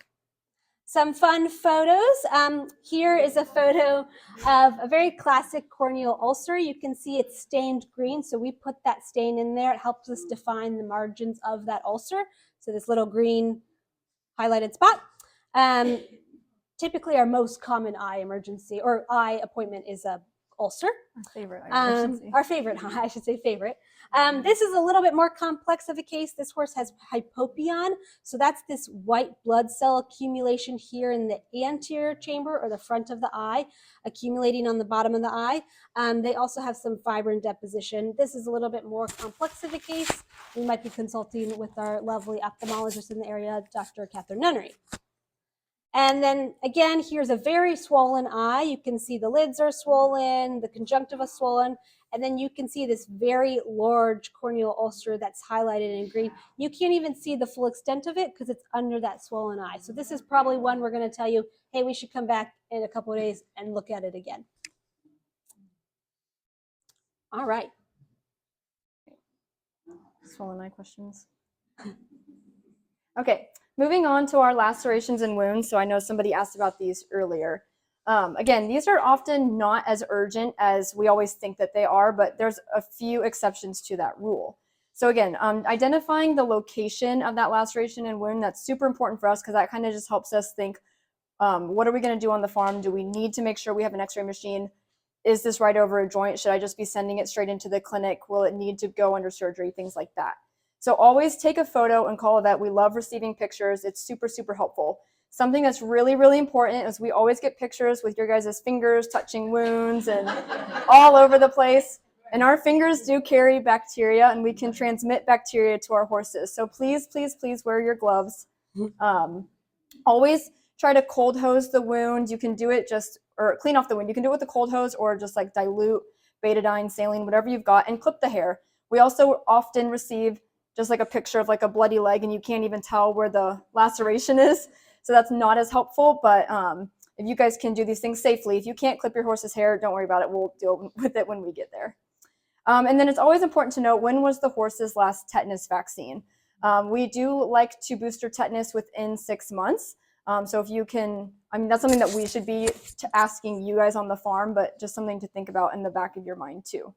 Some fun photos. Here is a photo of a very classic corneal ulcer. You can see it's stained green, so we put that stain in there. It helps us define the margins of that ulcer. So this little green highlighted spot. Typically our most common eye emergency or eye appointment is a ulcer. Our favorite eye emergency. Our favorite, I should say favorite. This is a little bit more complex of a case. This horse has hypopion. So that's this white blood cell accumulation here in the anterior chamber or the front of the eye, accumulating on the bottom of the eye. They also have some fibrin deposition. This is a little bit more complex of a case. We might be consulting with our lovely ophthalmologist in the area, Dr. Catherine Nunnery. And then again, here's a very swollen eye. You can see the lids are swollen, the conjunctiva swollen, and then you can see this very large corneal ulcer that's highlighted in green. You can't even see the full extent of it because it's under that swollen eye. So this is probably one we're going to tell you, hey, we should come back in a couple of days and look at it again. All right. Swollen eye questions. Okay. Moving on to our lacerations and wounds. So I know somebody asked about these earlier. Again, these are often not as urgent as we always think that they are, but there's a few exceptions to that rule. So again, identifying the location of that laceration and wound, that's super important for us because that kind of just helps us think, what are we going to do on the farm? Do we need to make sure we have an x-ray machine? Is this right over a joint? Should I just be sending it straight into the clinic? Will it need to go under surgery? Things like that. So always take a photo and call a vet. We love receiving pictures. It's super, super helpful. Something that's really, really important is we always get pictures with your guys' fingers touching wounds and all over the place. And our fingers do carry bacteria and we can transmit bacteria to our horses. So please, please, please wear your gloves. Always try to cold hose the wound. You can do it or clean off the wound. You can do it with a cold hose or just like dilute betadine, saline, whatever you've got, and clip the hair. We also often receive just like a picture of like a bloody leg and you can't even tell where the laceration is. So that's not as helpful, but if you guys can do these things safely, if you can't clip your horse's hair, don't worry about it. We'll deal with it when we get there. And then it's always important to know when was the horse's last tetanus vaccine. We do like to booster tetanus within 6 months. So if you can, that's something that we should be asking you guys on the farm, but just something to think about in the back of your mind too.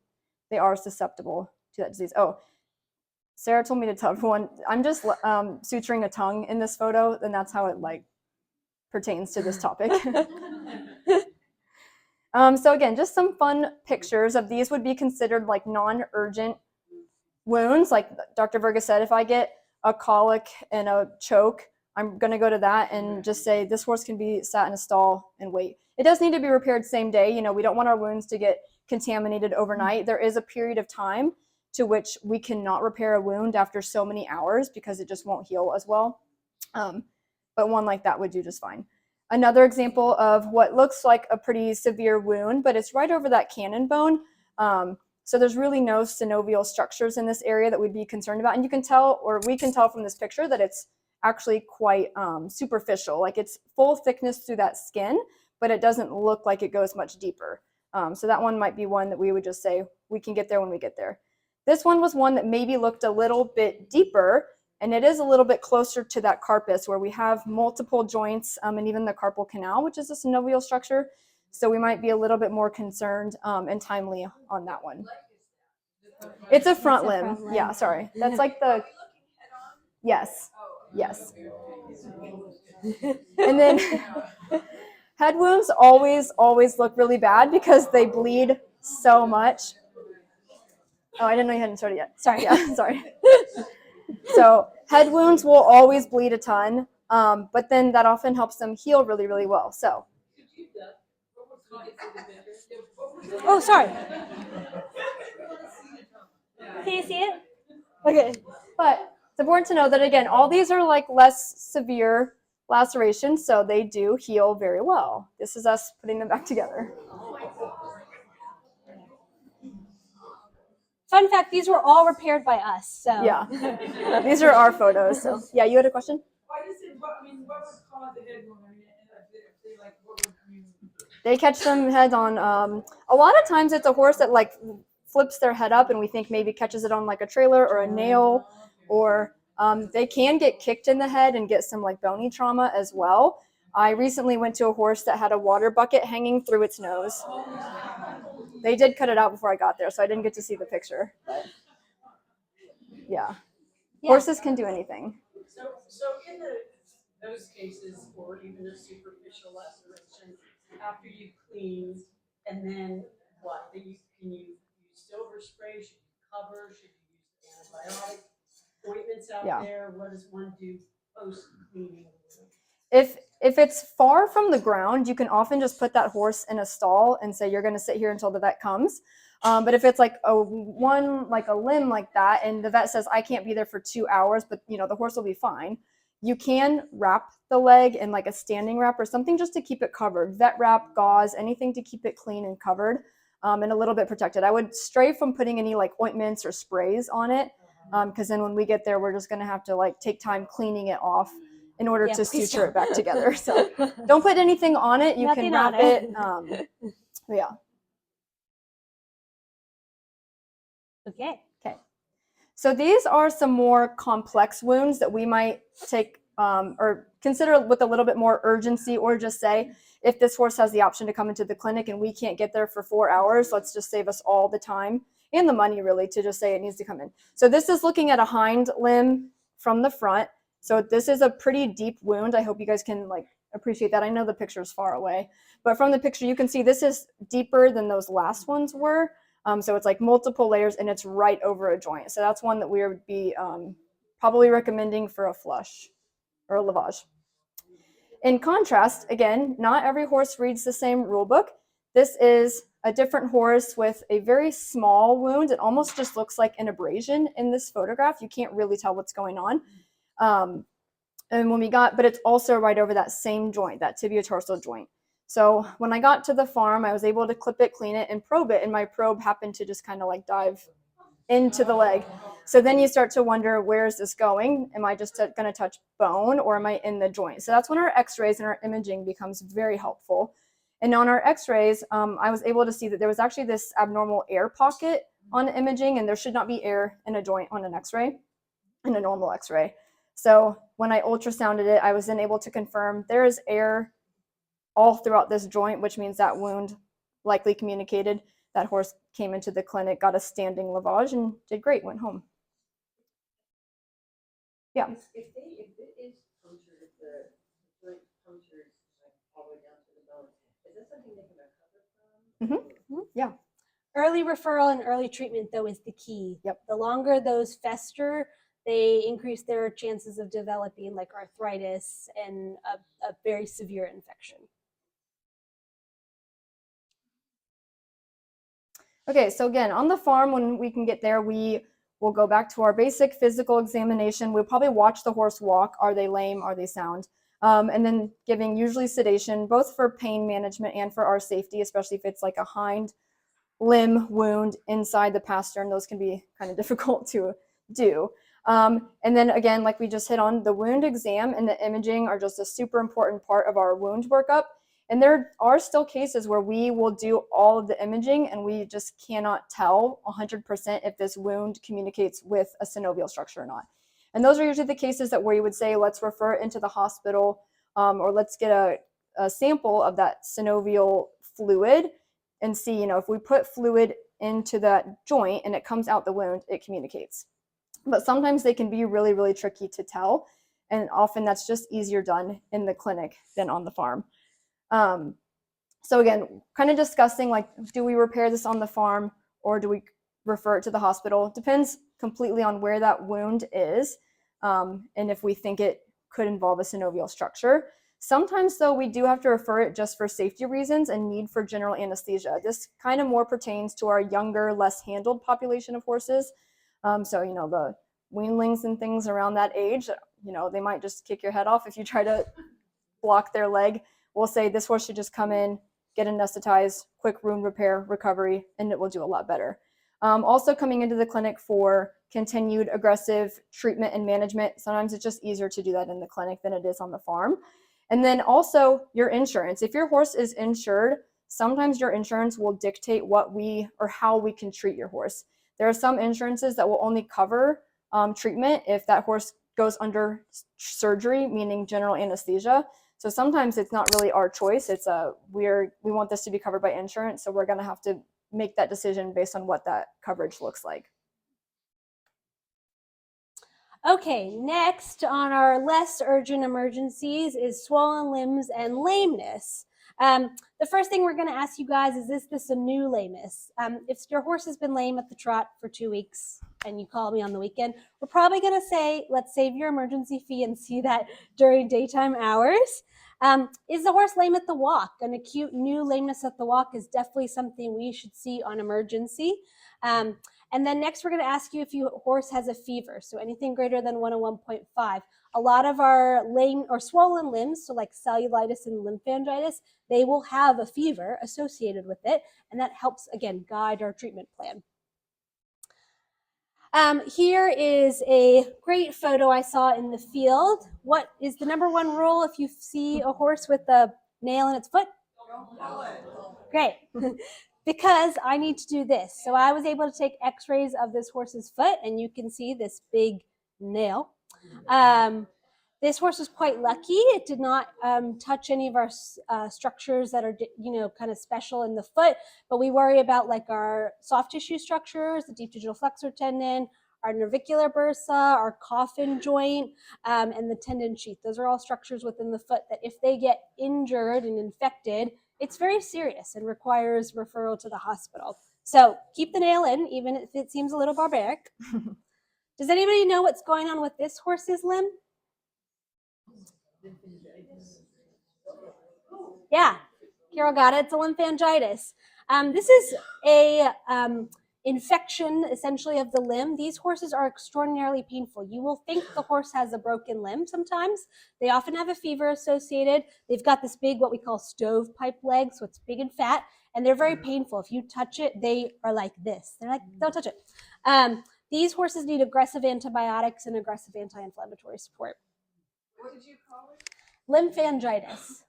They are susceptible to that disease. Oh, Sarah told me to tell everyone, I'm just suturing a tongue in this photo, and that's how it like pertains to this topic. So again, just some fun pictures of these would be considered like non-urgent wounds. Like Dr. Verghis said, if I get a colic and a choke, I'm going to go to that and just say this horse can be sat in a stall and wait. It does need to be repaired same day. We don't want our wounds to get contaminated overnight. There is a period of time to which we cannot repair a wound after so many hours because it just won't heal as well. But one like that would do just fine. Another example of what looks like a pretty severe wound, but it's right over that cannon bone. So there's really no synovial structures in this area that we'd be concerned about. And you can tell, or we can tell from this picture, that it's actually quite superficial. Like it's full thickness through that skin, but it doesn't look like it goes much deeper. So that one might be one that we would just say we can get there when we get there. This one was one that maybe looked a little bit deeper, and it is a little bit closer to that carpus where we have multiple joints and even the carpal canal, which is a synovial structure. So we might be a little bit more concerned and timely on that one. It's a front limb. Yeah, sorry. That's like the, yes, yes. And then head wounds always look really bad because they bleed so much. Oh, I didn't know you hadn't started yet. Sorry. Yeah, sorry. So head wounds will always bleed a ton, but then that often helps them heal really, really well. So. Oh, sorry. Can you see it? Okay. But it's important to know that, again, all these are like less severe lacerations, so they do heal very well. This is us putting them back together. Fun fact, these were all repaired by us. So yeah, these are our photos. So yeah, you had a question? Why does it, what would cause the head wound? I mean, if they like, what would, They catch them head on. A lot of times it's a horse that like flips their head up and we think maybe catches it on like a trailer or a nail, or they can get kicked in the head and get some like bony trauma as well. I recently went to a horse that had a water bucket hanging through its nose. They did cut it out before I got there, so I didn't get to see the picture. But yeah, horses can do anything. So in those cases, or even a superficial laceration, after you clean, and then what? Then can you use silver spray? Should you cover? Should you use antibiotic ointments out there? What does one do post cleaning? If it's far from the ground, you can often just put that horse in a stall and say you're going to sit here until the vet comes. But if it's like a limb like that, and the vet says I can't be there for 2 hours, but the horse will be fine, you can wrap the leg in like a standing wrap or something just to keep it covered. Vet wrap, gauze, anything to keep it clean and covered, and a little bit protected. I would stray from putting any like ointments or sprays on it, because then when we get there, we're just going to have to like take time cleaning it off in order to suture it back together. So don't put anything on it. You Nothing can wrap on it. it. Yeah. Okay. So these are some more complex wounds that we might take or consider with a little bit more urgency, or just say, if this horse has the option to come into the clinic and we can't get there for 4 hours, let's just save us all the time and the money really to just say it needs to come in. So this is looking at a hind limb from the front. So this is a pretty deep wound. I hope you guys can like appreciate that. I know the picture is far away, but from the picture you can see this is deeper than those last ones were. So it's like multiple layers and it's right over a joint. So that's one that we would be probably recommending for a flush or a lavage. In contrast, again, not every horse reads the same rule book. This is a different horse with a very small wound. It almost just looks like an abrasion in this photograph. You can't really tell what's going on. And when we got, but it's also right over that same joint, that tibiotarsal joint. So when I got to the farm, I was able to clip it, clean it, and probe it. And my probe happened to just kind of like dive into the leg. So then you start to wonder, where is this going? Am I just going to touch bone, or am I in the joint? So that's when our x-rays and our imaging becomes very helpful. And on our x-rays, I was able to see that there was actually this abnormal air pocket on the imaging, and there should not be air in a joint on an x-ray, in a normal x-ray. So when I ultrasounded it, I was then able to confirm there is air all throughout this joint, which means that wound likely communicated. That horse came into the clinic, got a standing lavage, and did great, went home. Yeah. If it is punctured, if the joint punctured like all the way down to the bone, is that something they can recover from? Yeah. Early referral and early treatment, though, is the key. Yep. The longer those fester, they increase their chances of developing like arthritis and a very severe infection. Okay, so again, on the farm, when we can get there, we will go back to our basic physical examination. We'll probably watch the horse walk. Are they lame? Are they sound? And then giving usually sedation, both for pain management and for our safety, especially if it's like a hind limb wound inside the pastern. Those can be kind of difficult to do. And then again, like we just hit on, the wound exam and the imaging are just a super important part of our wound workup. And there are still cases where we will do all of the imaging and we just cannot tell 100% if this wound communicates with a synovial structure or not. And those are usually the cases that where you would say, let's refer it into the hospital, or let's get a sample of that synovial fluid and see, if we put fluid into that joint and it comes out the wound, it communicates. But sometimes they can be really, really tricky to tell. And often that's just easier done in the clinic than on the farm. So again, kind of discussing like, do we repair this on the farm or do we refer it to the hospital? Depends completely on where that wound is, and if we think it could involve a synovial structure. Sometimes though, we do have to refer it just for safety reasons and need for general anesthesia. This kind of more pertains to our younger, less handled population of horses. So, the weanlings and things around that age, they might just kick your head off if you try to block their leg. We'll say this horse should just come in, get anesthetized, quick wound repair, recovery, and it will do a lot better. Also coming into the clinic for continued aggressive treatment and management. Sometimes it's just easier to do that in the clinic than it is on the farm. And then also your insurance. If your horse is insured, sometimes your insurance will dictate what we or how we can treat your horse. There are some insurances that will only cover treatment if that horse goes under surgery, meaning general anesthesia. So sometimes it's not really our choice. It's we want this to be covered by insurance, so we're going to have to make that decision based on what that coverage looks like. Okay, next on our less urgent emergencies is swollen limbs and lameness. The first thing we're going to ask you guys is this a new lameness? If your horse has been lame at the trot for 2 weeks and you call me on the weekend, we're probably going to say, let's save your emergency fee and see that during daytime hours. Is the horse lame at the walk? An acute new lameness at the walk is definitely something we should see on emergency. And then next, we're going to ask you if your horse has a fever, so anything greater than 101.5. A lot of our lame or swollen limbs, so like cellulitis and lymphangitis, they will have a fever associated with it, and that helps, again, guide our treatment plan. Here is a great photo I saw in the field. What is the number one rule if you see a horse with a nail in its foot? Don't pull it. Great. Because I need to do this. So I was able to take x-rays of this horse's foot, and you can see this big nail. This horse was quite lucky. It did not touch any of our structures that are, kind of special in the foot, but we worry about like our soft tissue structures, the deep digital flexor tendon, our navicular bursa, our coffin joint, and the tendon sheath. Those are all structures within the foot that if they get injured and infected, it's very serious and requires referral to the hospital. So keep the nail in, even if it seems a little barbaric. Does anybody know what's going on with this horse's limb? Yeah, Carol got it. It's a lymphangitis. This is a infection, essentially, of the limb. These horses are extraordinarily painful. You will think the horse has a broken limb sometimes. They often have a fever associated. They've got this big, what we call stovepipe leg, so it's big and fat, and they're very painful. If you touch it, they are like this. They're like, don't touch it. These horses need aggressive antibiotics and aggressive anti-inflammatory support. What did you call it? Lymphangitis.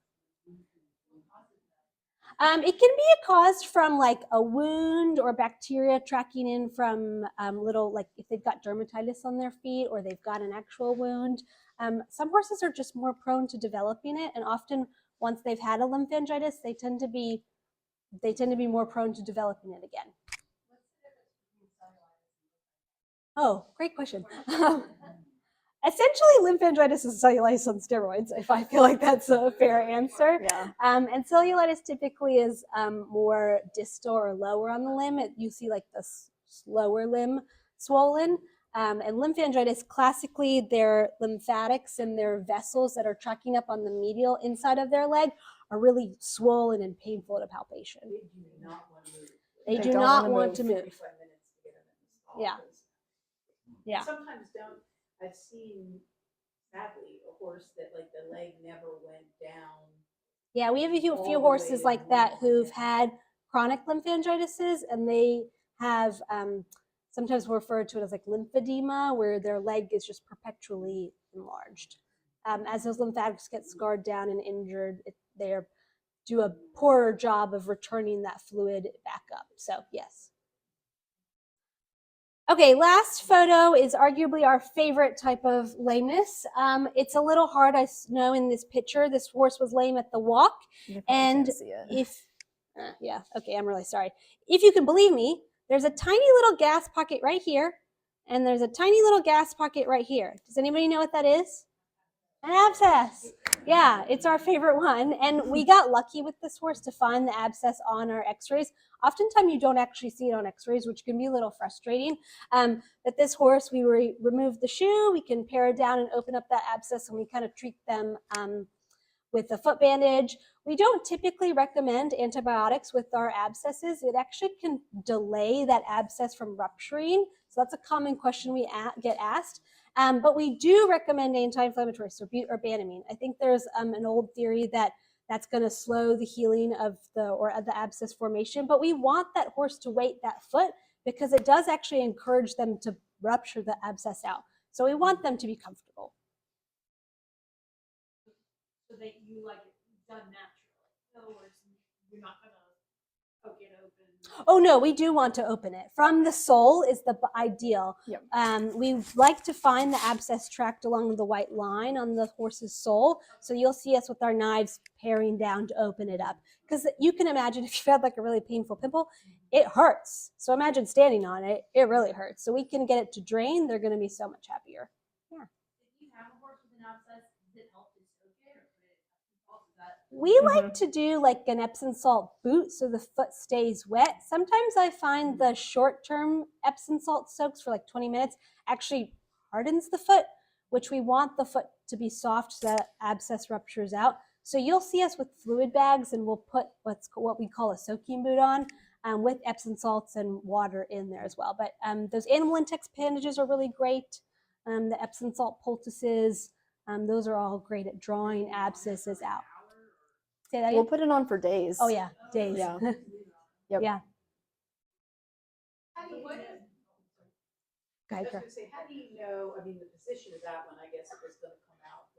It can be caused from like a wound or bacteria tracking in from little, like if they've got dermatitis on their feet or they've got an actual wound. Some horses are just more prone to developing it, and often once they've had a lymphangitis, they tend to be more prone to developing it again. Oh, great question. Essentially, lymphangitis is cellulitis on steroids, if I feel like that's a fair answer. Yeah. And cellulitis typically is more distal or lower on the limb. You see like the lower limb swollen. And lymphangitis, classically, their lymphatics and their vessels that are tracking up on the medial inside of their leg are really swollen and painful at a palpation. They do not want to move. Yeah. Yeah. Sometimes I've seen, sadly, a horse that like the leg never went down. Yeah, we have a few horses like that who've had chronic lymphangitis, and they have sometimes referred to it as like lymphedema, where their leg is just perpetually enlarged. As those lymphatics get scarred down and injured, they do a poorer job of returning that fluid back up. So yes. Okay, last photo is arguably our favorite type of lameness. It's a little hard, I know, in this picture. This horse was lame at the walk, and okay, I'm really sorry. If you can believe me, there's a tiny little gas pocket right here, and there's a tiny little gas pocket right here. Does anybody know what that is? An abscess. Yeah, it's our favorite one. And we got lucky with this horse to find the abscess on our x-rays. Oftentimes you don't actually see it on x-rays, which can be a little frustrating. But this horse, we remove the shoe, we can pare it down and open up that abscess, and we kind of treat them with a foot bandage. We don't typically recommend antibiotics with our abscesses. It actually can delay that abscess from rupturing. So that's a common question we get asked. But we do recommend anti-inflammatories, so bute or banamine. I think there's an old theory that that's going to slow the healing of the abscess formation. But we want that horse to weight that foot because it does actually encourage them to rupture the abscess out. So we want them to be comfortable. So that you like it done naturally. In other words, you're not gonna poke it open. Oh no, we do want to open it. From the sole is the ideal. Yep. We like to find the abscess tract along the white line on the horse's sole. So you'll see us with our knives paring down to open it up. Because you can imagine if you've had like a really painful pimple, it hurts. So imagine standing on it, it really hurts. So we can get it to drain, they're going to be so much happier. If you have a horse with an abscess, does it help to soak it or put it in salt? Is that We like to do like an Epsom salt boot so the foot stays wet. Sometimes I find the short-term Epsom salt soaks for like 20 minutes actually hardens the foot, which we want the foot to be soft so that abscess ruptures out. So you'll see us with fluid bags, and we'll put what we call a soaking boot on with Epsom salts and water in there as well. But those animal intex bandages are really great. The Epsom salt poultices, those are all great at drawing abscesses out. Say that We'll again? put it on for days. Oh yeah, days. Yeah. Yep. Yeah. how do you know? Go I ahead, was girl. gonna say, how do you know, I mean, the position of that one, I guess it was gonna come out,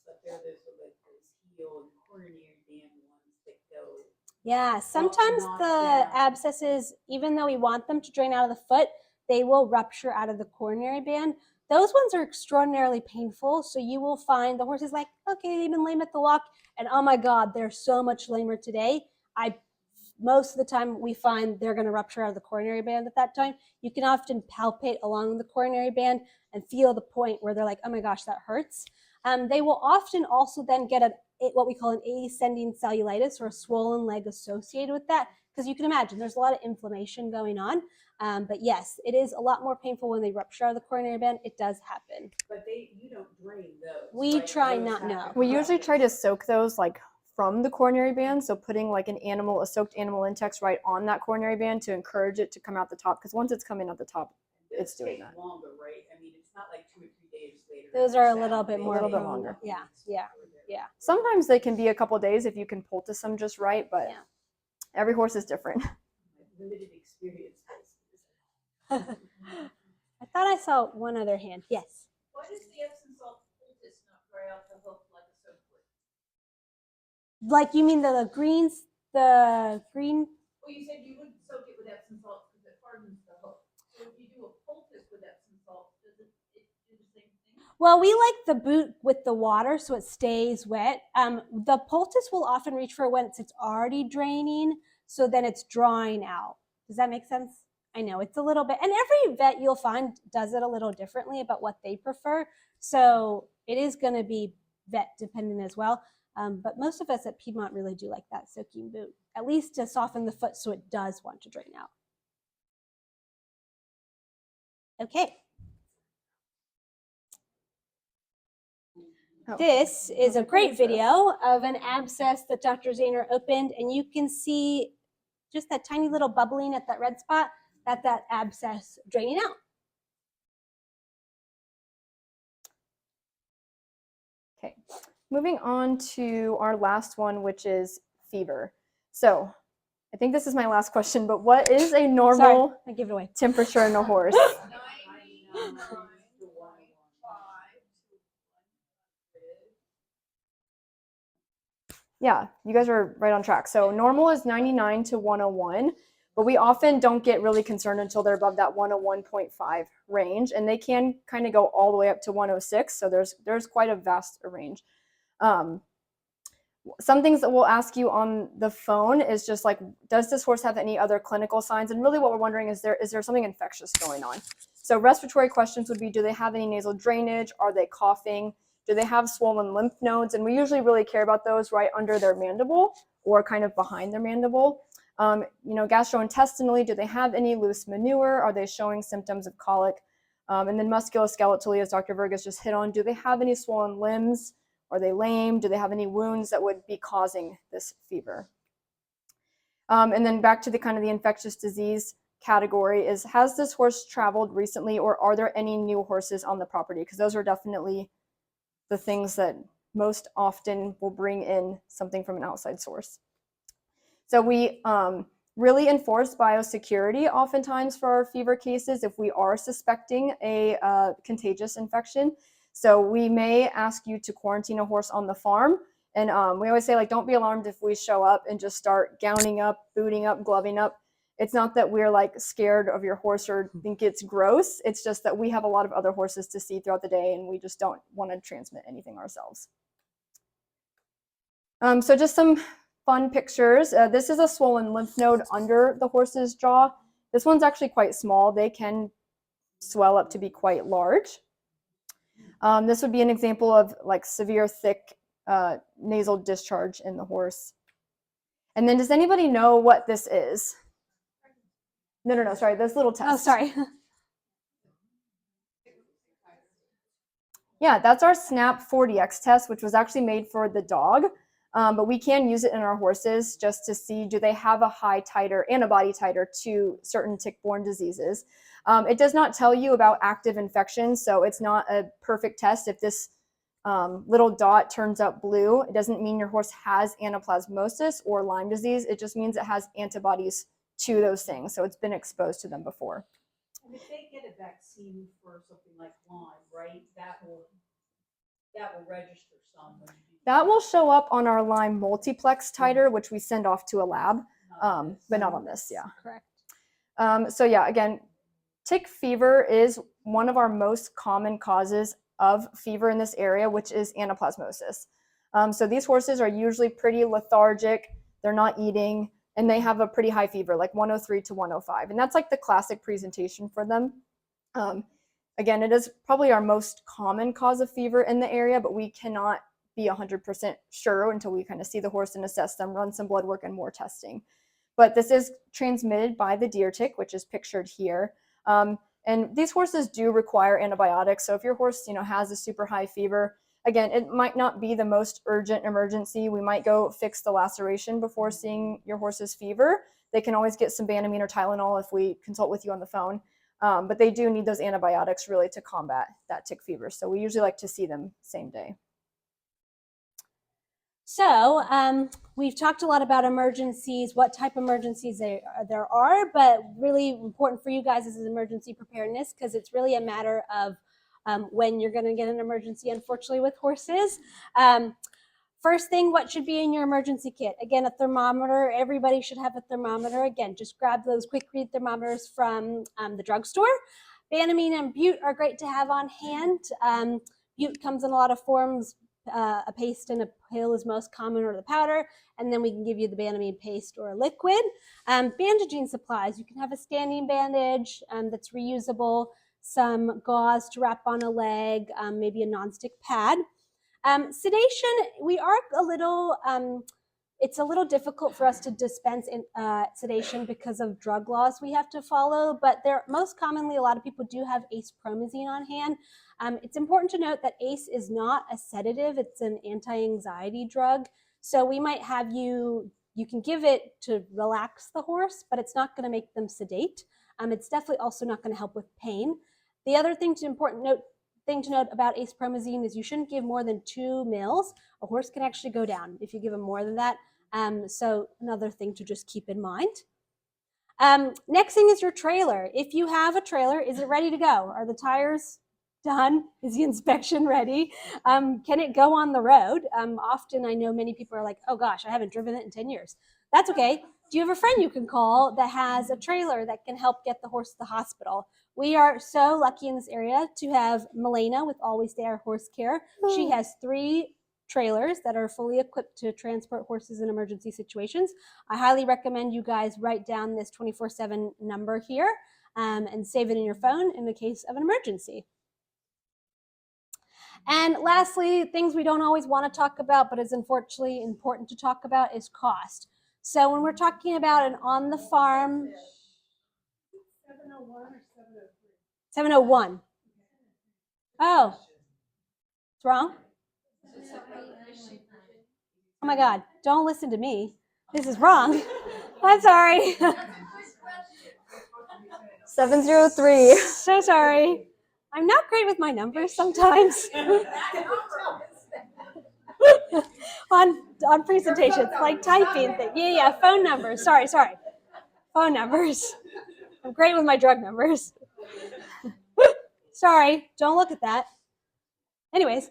but there there's like those heel and coronary band ones that go. Yeah, sometimes knock the down. abscesses, even though we want them to drain out of the foot, they will rupture out of the coronary band. Those ones are extraordinarily painful. So you will find the horse is like, okay, they've been lame at the walk, and oh my God, they're so much lamer today. Most of the time we find they're going to rupture out of the coronary band at that time. You can often palpate along the coronary band and feel the point where they're like, oh my gosh, that hurts. They will often also then get what we call an ascending cellulitis or a swollen leg associated with that, because you can imagine there's a lot of inflammation going on. But yes, it is a lot more painful when they rupture out of the coronary band. It does happen. But you don't drain those. We right? try Those not, happen no. We usually correctly. try to soak those like from the coronary band, so putting like a soaked animal intex right on that coronary band to encourage it to come out the top, because once it's coming out the top, Those it's doing take that. longer, right? I mean, it's not like 2 or 3 days later. Those they're are a sound. little bit They more little bit take longer. couple Yeah, weeks yeah, before they're- yeah. Sometimes they can be a couple days if you can poultice them just right, but Yeah. every horse is different. Limited experience. I thought I saw one other hand. Yes. Why does the Epsom salt poultice not dry out the hoof like a soap would? Like you mean the green? Well, you said you would soak it with Epsom salt because it hardens the hoof. So if you do a poultice with Epsom salt, does it do the same thing? Well, we like the boot with the water so it stays wet. The poultice will often reach for when it's already draining, so then it's drawing out. Does that make sense? I know it's a little bit, and every vet you'll find does it a little differently about what they prefer. So it is going to be vet dependent as well. But most of us at Piedmont really do like that soaking boot, at least to soften the foot so it does want to drain out. Okay. Oh. This is a great video of an abscess that Dr. Zehner opened, and you can see just that tiny little bubbling at that red spot, that's that abscess draining out. Okay, moving on to our last one, which is fever. So I think this is my last question, but what is a normal Sorry, I give it away. temperature in a horse? 99 to 105 to 100. Yeah, you guys are right on track. So normal is 99 to 101, but we often don't get really concerned until they're above that 101.5 range, and they can kind of go all the way up to 106. So there's quite a vast range. Some things that we'll ask you on the phone is just like, does this horse have any other clinical signs? And really what we're wondering is there something infectious going on? So respiratory questions would be, do they have any nasal drainage? Are they coughing? Do they have swollen lymph nodes? And we usually really care about those right under their mandible or kind of behind their mandible. Gastrointestinally, do they have any loose manure? Are they showing symptoms of colic? And then musculoskeletally, as Dr. Verghis just hit on, do they have any swollen limbs? Are they lame? Do they have any wounds that would be causing this fever? And then back to the kind of the infectious disease category is, has this horse traveled recently, or are there any new horses on the property? Because those are definitely the things that most often will bring in something from an outside source. So we really enforce biosecurity oftentimes for our fever cases if we are suspecting a contagious infection. So we may ask you to quarantine a horse on the farm. And we always say, like, don't be alarmed if we show up and just start gowning up, booting up, gloving up. It's not that we're like scared of your horse or think it's gross. It's just that we have a lot of other horses to see throughout the day and we just don't want to transmit anything ourselves. So just some fun pictures. This is a swollen lymph node under the horse's jaw. This one's actually quite small. They can swell up to be quite large. This would be an example of like severe thick nasal discharge in the horse. And then does anybody know what this is? No, sorry, this little test. Oh, sorry. Yeah, that's our SNAP 40X test, which was actually made for the dog. But we can use it in our horses just to see, do they have a high titer, antibody titer to certain tick-borne diseases. It does not tell you about active infections, so it's not a perfect test. If this little dot turns up blue, it doesn't mean your horse has anaplasmosis or Lyme disease. It just means it has antibodies to those things, so it's been exposed to them before. And if they get a vaccine for something like Lyme, right, that will register some. That will show up on our Lyme multiplex titer, which we send off to a lab, but not on this, yeah. Correct. So yeah, again, tick fever is one of our most common causes of fever in this area, which is anaplasmosis. So these horses are usually pretty lethargic, they're not eating, and they have a pretty high fever, like 103 to 105. And that's like the classic presentation for them. Again, it is probably our most common cause of fever in the area, but we cannot be 100% sure until we kind of see the horse and assess them, run some blood work and more testing. But this is transmitted by the deer tick, which is pictured here. And these horses do require antibiotics. So if your horse, has a super high fever, again, it might not be the most urgent emergency. We might go fix the laceration before seeing your horse's fever. They can always get some Banamine or Tylenol if we consult with you on the phone. But they do need those antibiotics really to combat that tick fever. So we usually like to see them same day. So we've talked a lot about emergencies, what type of emergencies there are, but really important for you guys is emergency preparedness, because it's really a matter of when you're going to get an emergency, unfortunately, with horses. First thing, what should be in your emergency kit? Again, a thermometer. Everybody should have a thermometer. Again, just grab those quick read thermometers from the drugstore. Banamine and bute are great to have on hand. Bute comes in a lot of forms. A paste and a pill is most common, or the powder, and then we can give you the Banamine paste or a liquid. Bandaging supplies. You can have a standing bandage that's reusable, some gauze to wrap on a leg, maybe a nonstick pad. Sedation, we are a little, it's a little difficult for us to dispense sedation because of drug laws we have to follow, but most commonly a lot of people do have acepromazine on hand. It's important to note that ACE is not a sedative, it's an anti-anxiety drug. So we might have you can give it to relax the horse, but it's not gonna make them sedate. It's definitely also not gonna help with pain. The other thing to note about acepromazine is you shouldn't give more than 2 mils. A horse can actually go down if you give them more than that. So another thing to just keep in mind. Next thing is your trailer. If you have a trailer, is it ready to go? Are the tires done? Is the inspection ready? Can it go on the road? Often I know many people are like, oh gosh, I haven't driven it in 10 years. That's okay. Do you have a friend you can call that has a trailer that can help get the horse to the hospital? We are so lucky in this area to have Milena with Always There Horse Care. She has 3 trailers that are fully equipped to transport horses in emergency situations. I highly recommend you guys write down this 24/7 number here and save it in your phone in the case of an emergency. And lastly, things we don't always want to talk about, but is unfortunately important to talk about, is cost. So when we're talking about an on-the-farm... 701 or 703? 701. Oh, it's wrong? Oh my God, don't listen to me. This is wrong. I'm sorry. 703. So sorry. I'm not great with my numbers sometimes. on presentations, like typing thing. Yeah, phone numbers. Sorry. phone numbers. I'm great with my drug numbers. Sorry, don't look at that. Anyways,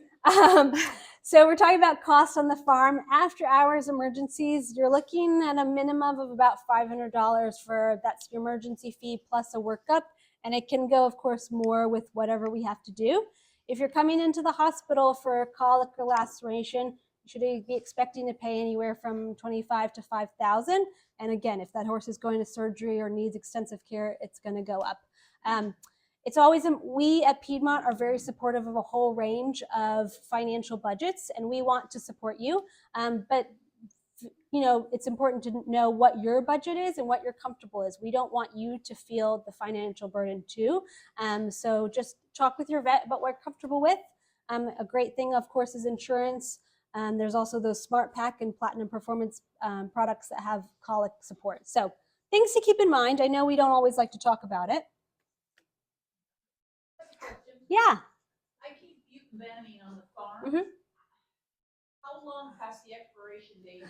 so we're talking about costs on the farm. After hours emergencies, you're looking at a minimum of about $500 for that's your emergency fee plus a workup. And it can go, of course, more with whatever we have to do. If you're coming into the hospital for colic or laceration, you should be expecting to pay anywhere from $25,000 to $5,000. And again, if that horse is going to surgery or needs extensive care, it's going to go up. It's always, we at Piedmont are very supportive of a whole range of financial budgets, and we want to support you. But you know, it's important to know what your budget is and what you're comfortable is. We don't want you to feel the financial burden too. So just talk with your vet about what you're comfortable with. A great thing, of course, is insurance. There's also those Smart Pack and Platinum Performance products that have colic support. So things to keep in mind. I know we don't always like to talk about it. Yeah. I keep butylamin on the farm. Mhm. How long past the expiration date?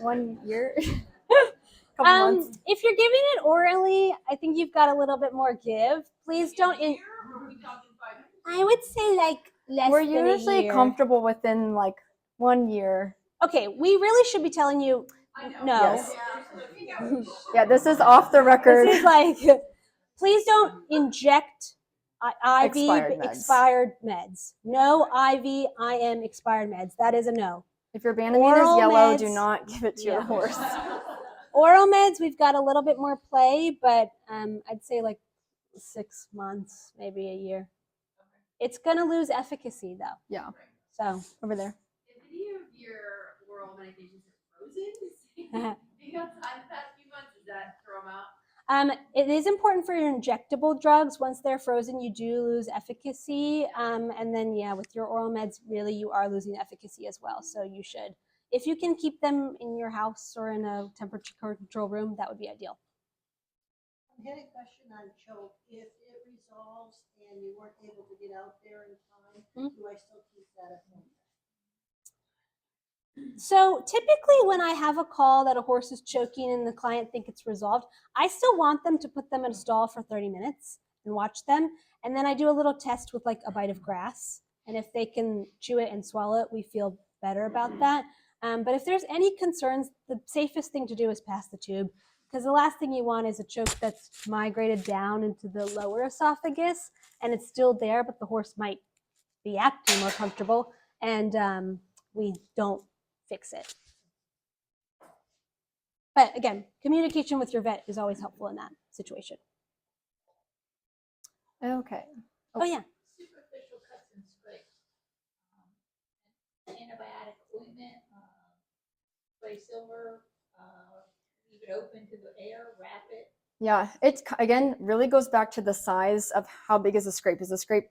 1 year. Couple months. If you're giving it orally, I think you've got a little bit more give. Please don't. Year, or are we talking 5 years? I would say like less We're than usually a year. comfortable within like 1 year. Okay, we really should be telling you I know. no. Yes. Yeah. Yeah, this is off the record. This is like, please don't inject IV Expired expired meds. meds. No IV IM expired meds. That is a no. If your Banamine Oral is yellow, do meds. not give it to your Yeah. horse. Oral meds, we've got a little bit more play, but I'd say like 6 months, maybe a year. It's going to lose efficacy though. Yeah, So over there. If any of your oral medications are frozen, being outside the past few months, does that throw them out? it is important for your injectable drugs. Once they're frozen, you do lose efficacy. And then, yeah, with your oral meds, really, you are losing efficacy as well. So you should, if you can keep them in your house or in a temperature control room, that would be ideal. I had a question on choke. If it resolves and you weren't able to get out there in time, do I still keep that at home? So typically when I have a call that a horse is choking and the client think it's resolved, I still want them to put them in a stall for 30 minutes and watch them. And then I do a little test with like a bite of grass. And if they can chew it and swallow it, we feel better about that. But if there's any concerns, the safest thing to do is pass the tube, because the last thing you want is a choke that's migrated down into the lower esophagus and it's still there, but the horse might be acting more comfortable and we don't fix it. But again, communication with your vet is always helpful in that situation. Okay. Oh yeah. Superficial cuts and scrapes. Antibiotic ointment, spray silver, leave it open to the air, wrap it. Yeah, it again really goes back to the size of how big is a scrape. Is a scrape,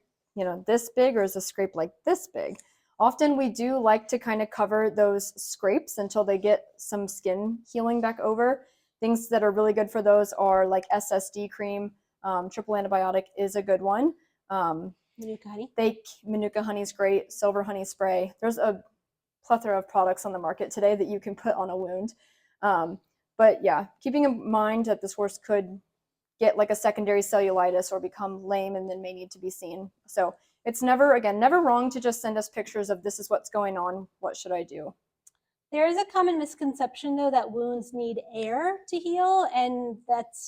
this big, or is a scrape like this big? Often we do like to kind of cover those scrapes until they get some skin healing back over. Things that are really good for those are like SSD cream. Triple antibiotic is a good one. Manuka honey. Manuka honey is great. Silver honey spray. There's a plethora of products on the market today that you can put on a wound. But yeah, keeping in mind that this horse could get like a secondary cellulitis or become lame and then may need to be seen. So it's never wrong to just send us pictures of this is what's going on. What should I do? There is a common misconception though that wounds need air to heal, and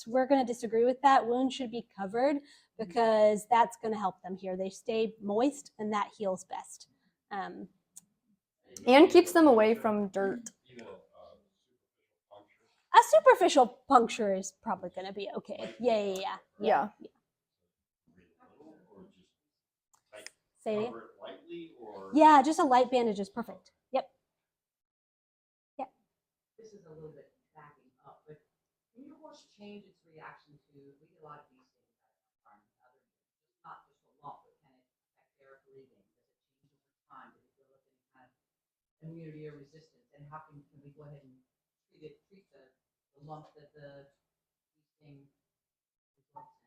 we're going to disagree with that. Wounds should be covered because that's going to help them here. They stay moist and that heals best. And keeps them away from dirt. A superficial puncture is probably going to be okay. Yeah. Say it. Yeah, just a light bandage is perfect. Yep. This is a little bit backing up, but can your horse change its reaction to, we get a lot of these things at our farm, other, not just a lump, but can it affect their breathing? Does it change over time? Does it develop any kind of immunity or resistance? And how can we go ahead and treat the lump that the thing results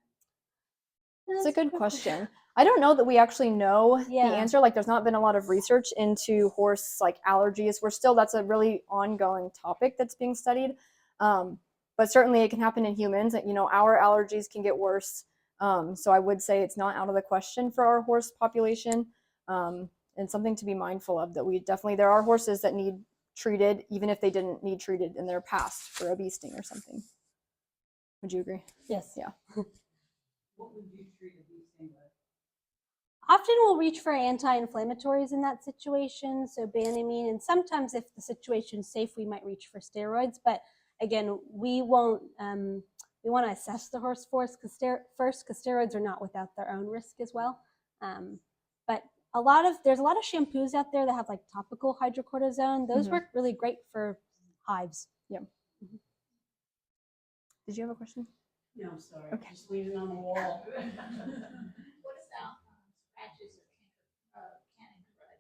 in? It's a good question. I don't know that we actually know Yeah. the answer. Like, there's not been a lot of research into horse like allergies. That's a really ongoing topic that's being studied. But certainly it can happen in humans. You know, our allergies can get worse. So I would say it's not out of the question for our horse population. And something to be mindful of, that there are horses that need treated, even if they didn't need treated in their past for a bee sting or something. Would you agree? Yes. Yeah. What would you treat a bee sting with? Often we'll reach for anti-inflammatories in that situation, so Banamine, and sometimes if the situation's safe, we might reach for steroids. But again, we won't. We want to assess the horse first, because steroids are not without their own risk as well. But there's a lot of shampoos out there that have like topical hydrocortisone. Those work really great for hives. Yeah. Did you have a question? No, I'm sorry. Okay. Just leaving on the wall. What about scratches or cannon crud?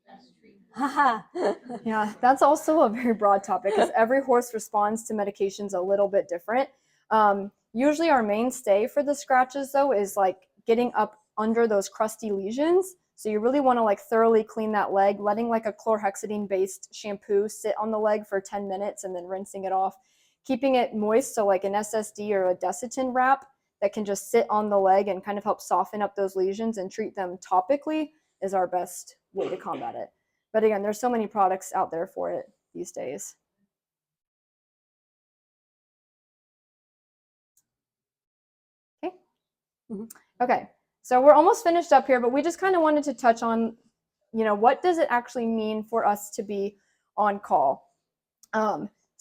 That's treatment. Yeah, that's also a very broad topic, because every horse responds to medications a little bit different. Usually our mainstay for the scratches, though, is like getting up under those crusty lesions. So you really want to like thoroughly clean that leg, letting like a chlorhexidine-based shampoo sit on the leg for 10 minutes and then rinsing it off. Keeping it moist, so like an SSD or a Desitin wrap that can just sit on the leg and kind of help soften up those lesions and treat them topically is our best way to combat it. But again, there's so many products out there for it these days. Okay. Okay, so we're almost finished up here, but we just kind of wanted to touch on, you know, what does it actually mean for us to be on call?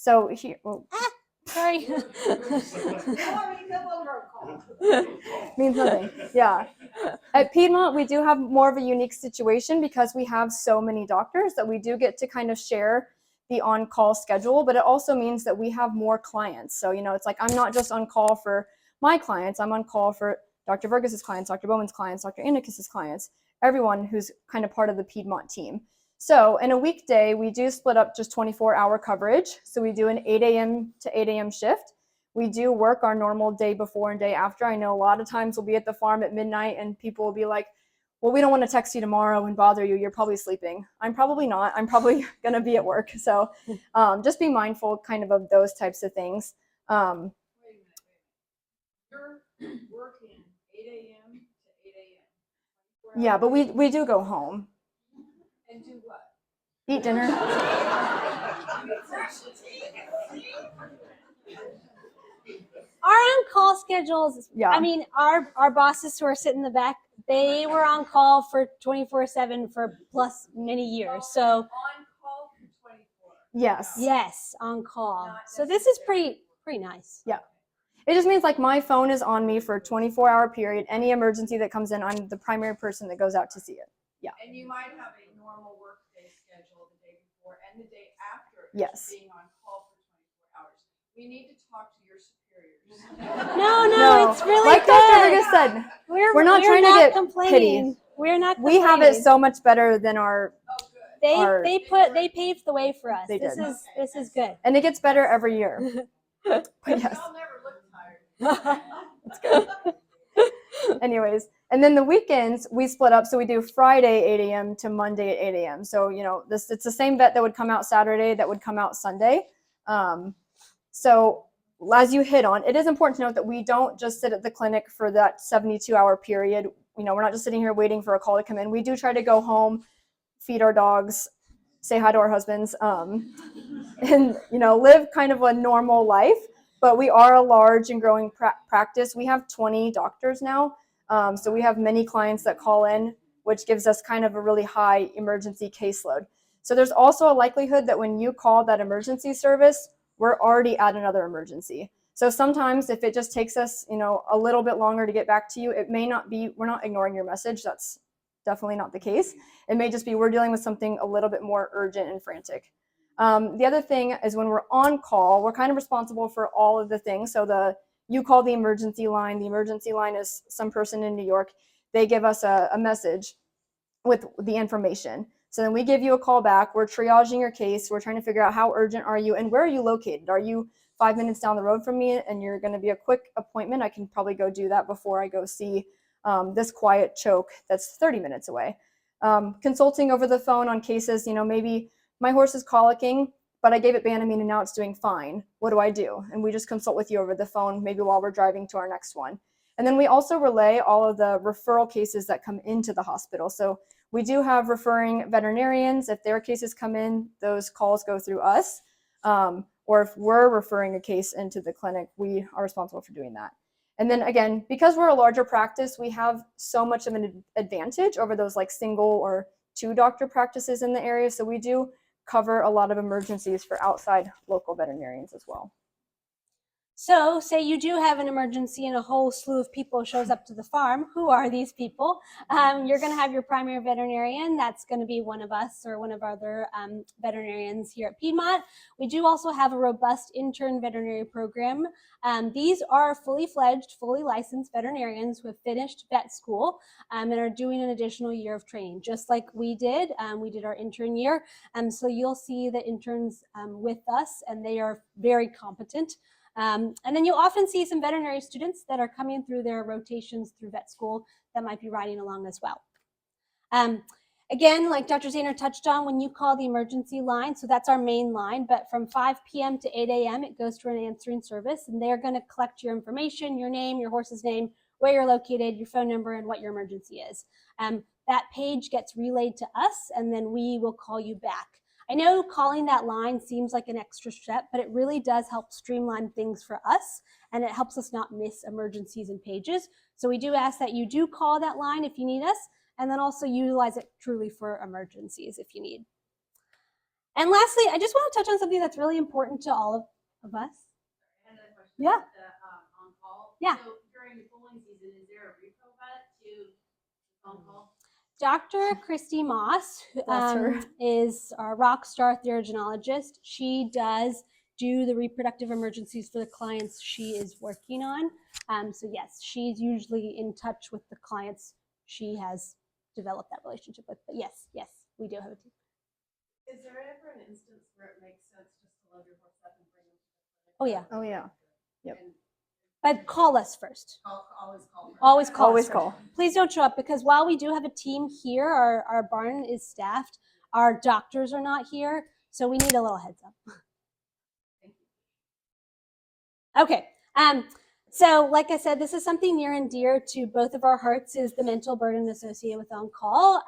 So here, Sorry. means nothing. Yeah. At Piedmont, we do have more of a unique situation because we have so many doctors that we do get to kind of share the on-call schedule, but it also means that we have more clients. So, you know, it's like I'm not just on call for my clients, I'm on call for Dr. Verghis' clients, Dr. Bowman's clients, Dr. Anakis' clients, everyone who's kind of part of the Piedmont team. So in a weekday, we do split up just 24-hour coverage. So we do an 8 a.m. to 8 a.m. shift. We do work our normal day before and day after. I know a lot of times we'll be at the farm at midnight and people will be like, well, we don't want to text you tomorrow and bother you. You're probably sleeping. I'm probably not. I'm probably going to be at work. So just be mindful kind of those types of things. Wait a minute. You're working 8 a.m. to 8 a.m. Yeah, but we do go home. And do what? Eat dinner. Our on-call schedules, Yeah. I mean, our bosses who are sitting in the back, they were on call for 24/7 for plus many years. So On call for 24. Yes. yes, on call. So this is pretty nice. Yeah. It just means like my phone is on me for a 24-hour period. Any emergency that comes in, I'm the primary person that goes out to see it. Yeah. And you might have a normal work day schedule the day before and the day after. Yes. Being on call for 24 hours. We need to talk to your superiors. No, it's really like good. Dr. Verghis said, we're not trying to get complaining. pity. We're not. We have it so much better than our. Oh, good. They paved the way for us. They This did. is good. And it gets better every year. But yes. Y'all never look tired. That's good. Anyways, and then the weekends we split up. So we do Friday 8 a.m. to Monday at 8 a.m. So, you know, it's the same vet that would come out Saturday that would come out Sunday. So as you hit on, it is important to note that we don't just sit at the clinic for that 72-hour period. You know, we're not just sitting here waiting for a call to come in. We do try to go home, feed our dogs, say hi to our husbands, and, you know, live kind of a normal life. But we are a large and growing practice. We have 20 doctors now. So we have many clients that call in, which gives us kind of a really high emergency caseload. So there's also a likelihood that when you call that emergency service, we're already at another emergency. So sometimes if it just takes us, you know, a little bit longer to get back to you, it may not be, we're not ignoring your message. That's definitely not the case. It may just be we're dealing with something a little bit more urgent and frantic. The other thing is when we're on call, we're kind of responsible for all of the things. So you call the emergency line. The emergency line is some person in New York. They give us a message with the information. So then we give you a call back. We're triaging your case. We're trying to figure out how urgent are you and where are you located? Are you 5 minutes down the road from me and you're going to be a quick appointment? I can probably go do that before I go see this quiet choke that's 30 minutes away. Consulting over the phone on cases, maybe my horse is colicking, but I gave it Banamine and now it's doing fine. What do I do? And we just consult with you over the phone, maybe while we're driving to our next one. And then we also relay all of the referral cases that come into the hospital. So we do have referring veterinarians. If their cases come in, those calls go through us. Or if we're referring a case into the clinic, we are responsible for doing that. And then again, because we're a larger practice, we have so much of an advantage over those like single or 2 doctor practices in the area. So we do cover a lot of emergencies for outside local veterinarians as well. So say you do have an emergency and a whole slew of people shows up to the farm. Who are these people? You're going to have your primary veterinarian. That's going to be one of us or one of our other veterinarians here at Piedmont. We do also have a robust intern veterinary program. These are fully fledged, fully licensed veterinarians who have finished vet school and are doing an additional year of training, just like we did. We did our intern year. So you'll see the interns with us, and they are very competent. And then you'll often see some veterinary students that are coming through their rotations through vet school that might be riding along as well. Again, like Dr. Zehner touched on, when you call the emergency line, so that's our main line, but from 5 p.m. to 8 a.m., it goes to an answering service, and they're going to collect your information, your name, your horse's name, where you're located, your phone number, and what your emergency is. That page gets relayed to us, and then we will call you back. I know calling that line seems like an extra step, but it really does help streamline things for us, and it helps us not miss emergencies and pages. So we do ask that you do call that line if you need us, and then also utilize it truly for emergencies if you need. And lastly, I just want to touch on something that's really important to all of us. I had a question. Yeah. About the on-call. Yeah. So during the pulling season, is there a repo vet to on-call? Dr. Christy Moss is our rock star therogenologist. She does do the reproductive emergencies for the clients she is working on. So yes, she's usually in touch with the clients she has developed that relationship with. But yes, we do have a team. Is there ever an instance where it makes sense just to load your horse up and bring them to the clinic? Oh yeah. Oh yeah. Yep. And But call us first. always call. Always call. Always us call. first. Please don't show up, because while we do have a team here, our barn is staffed. Our doctors are not here, so we need a little heads up. Okay. So like I said, this is something near and dear to both of our hearts, is the mental burden associated with on-call.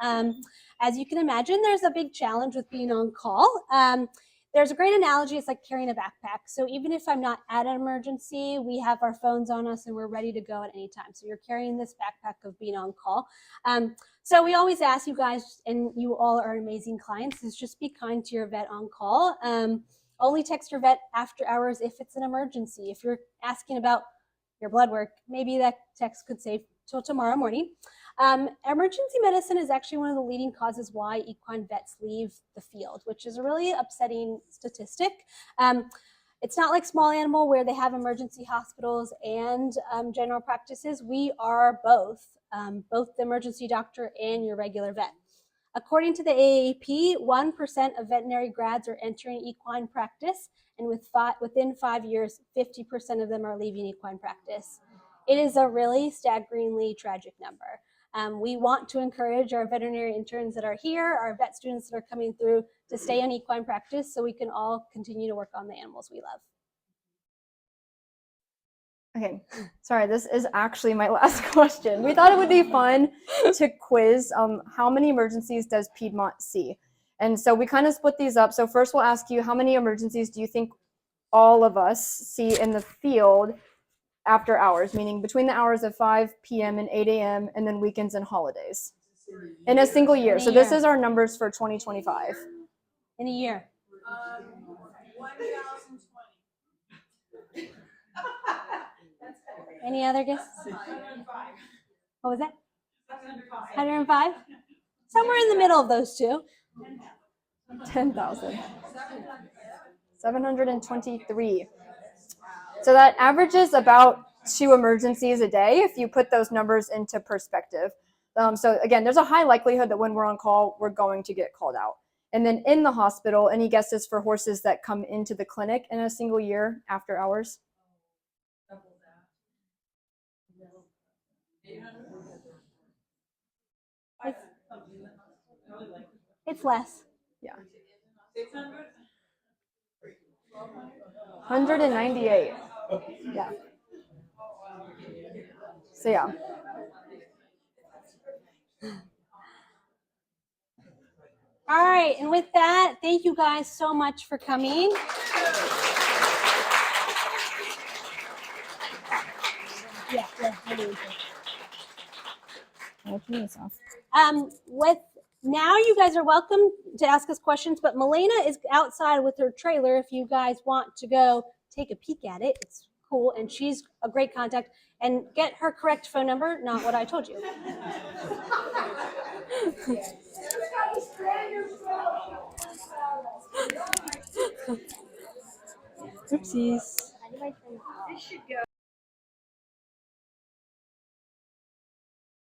As you can imagine, there's a big challenge with being on call. There's a great analogy. It's like carrying a backpack. So even if I'm not at an emergency, we have our phones on us and we're ready to go at any time. So you're carrying this backpack of being on call. So we always ask you guys, and you all are amazing clients, is just be kind to your vet on call. Only text your vet after hours if it's an emergency. If you're asking about your blood work, maybe that text could save till tomorrow morning. Emergency medicine is actually one of the leading causes why equine vets leave the field, which is a really upsetting statistic. It's not like small animal where they have emergency hospitals and general practices. We are both the emergency doctor and your regular vet. According to the AAP, 1% of veterinary grads are entering equine practice, and within 5 years, 50% of them are leaving equine practice. It is a really staggeringly tragic number. We want to encourage our veterinary interns that are here, our vet students that are coming through, to stay in equine practice so we can all continue to work on the animals we love. Okay, sorry, this is actually my last question. We thought it would be fun to quiz how many emergencies does Piedmont see? And so we kind of split these up. So first we'll ask you, how many emergencies do you think all of us see in the field after hours, meaning between the hours of 5 p.m. and 8 a.m. and then weekends and holidays in a single year? So this is our numbers for 2025. In a year. 1,020. Any other guesses? 105. What was that? 105. 105? Somewhere in the middle of those two. 10,000. 723. So that averages about 2 emergencies a day if you put those numbers into perspective. So again, there's a high likelihood that when we're on call, we're going to get called out. And then in the hospital, any guesses for horses that come into the clinic in a single year after hours? It's less. Yeah. 600? 198. Yeah. So yeah. All right, and with that, thank you guys so much for coming. Yeah, with now you guys are welcome to ask us questions, but Melena is outside with her trailer if you guys want to go take a peek at it. It's cool, and she's a great contact. And get her correct phone number, not what I told you. Oopsies.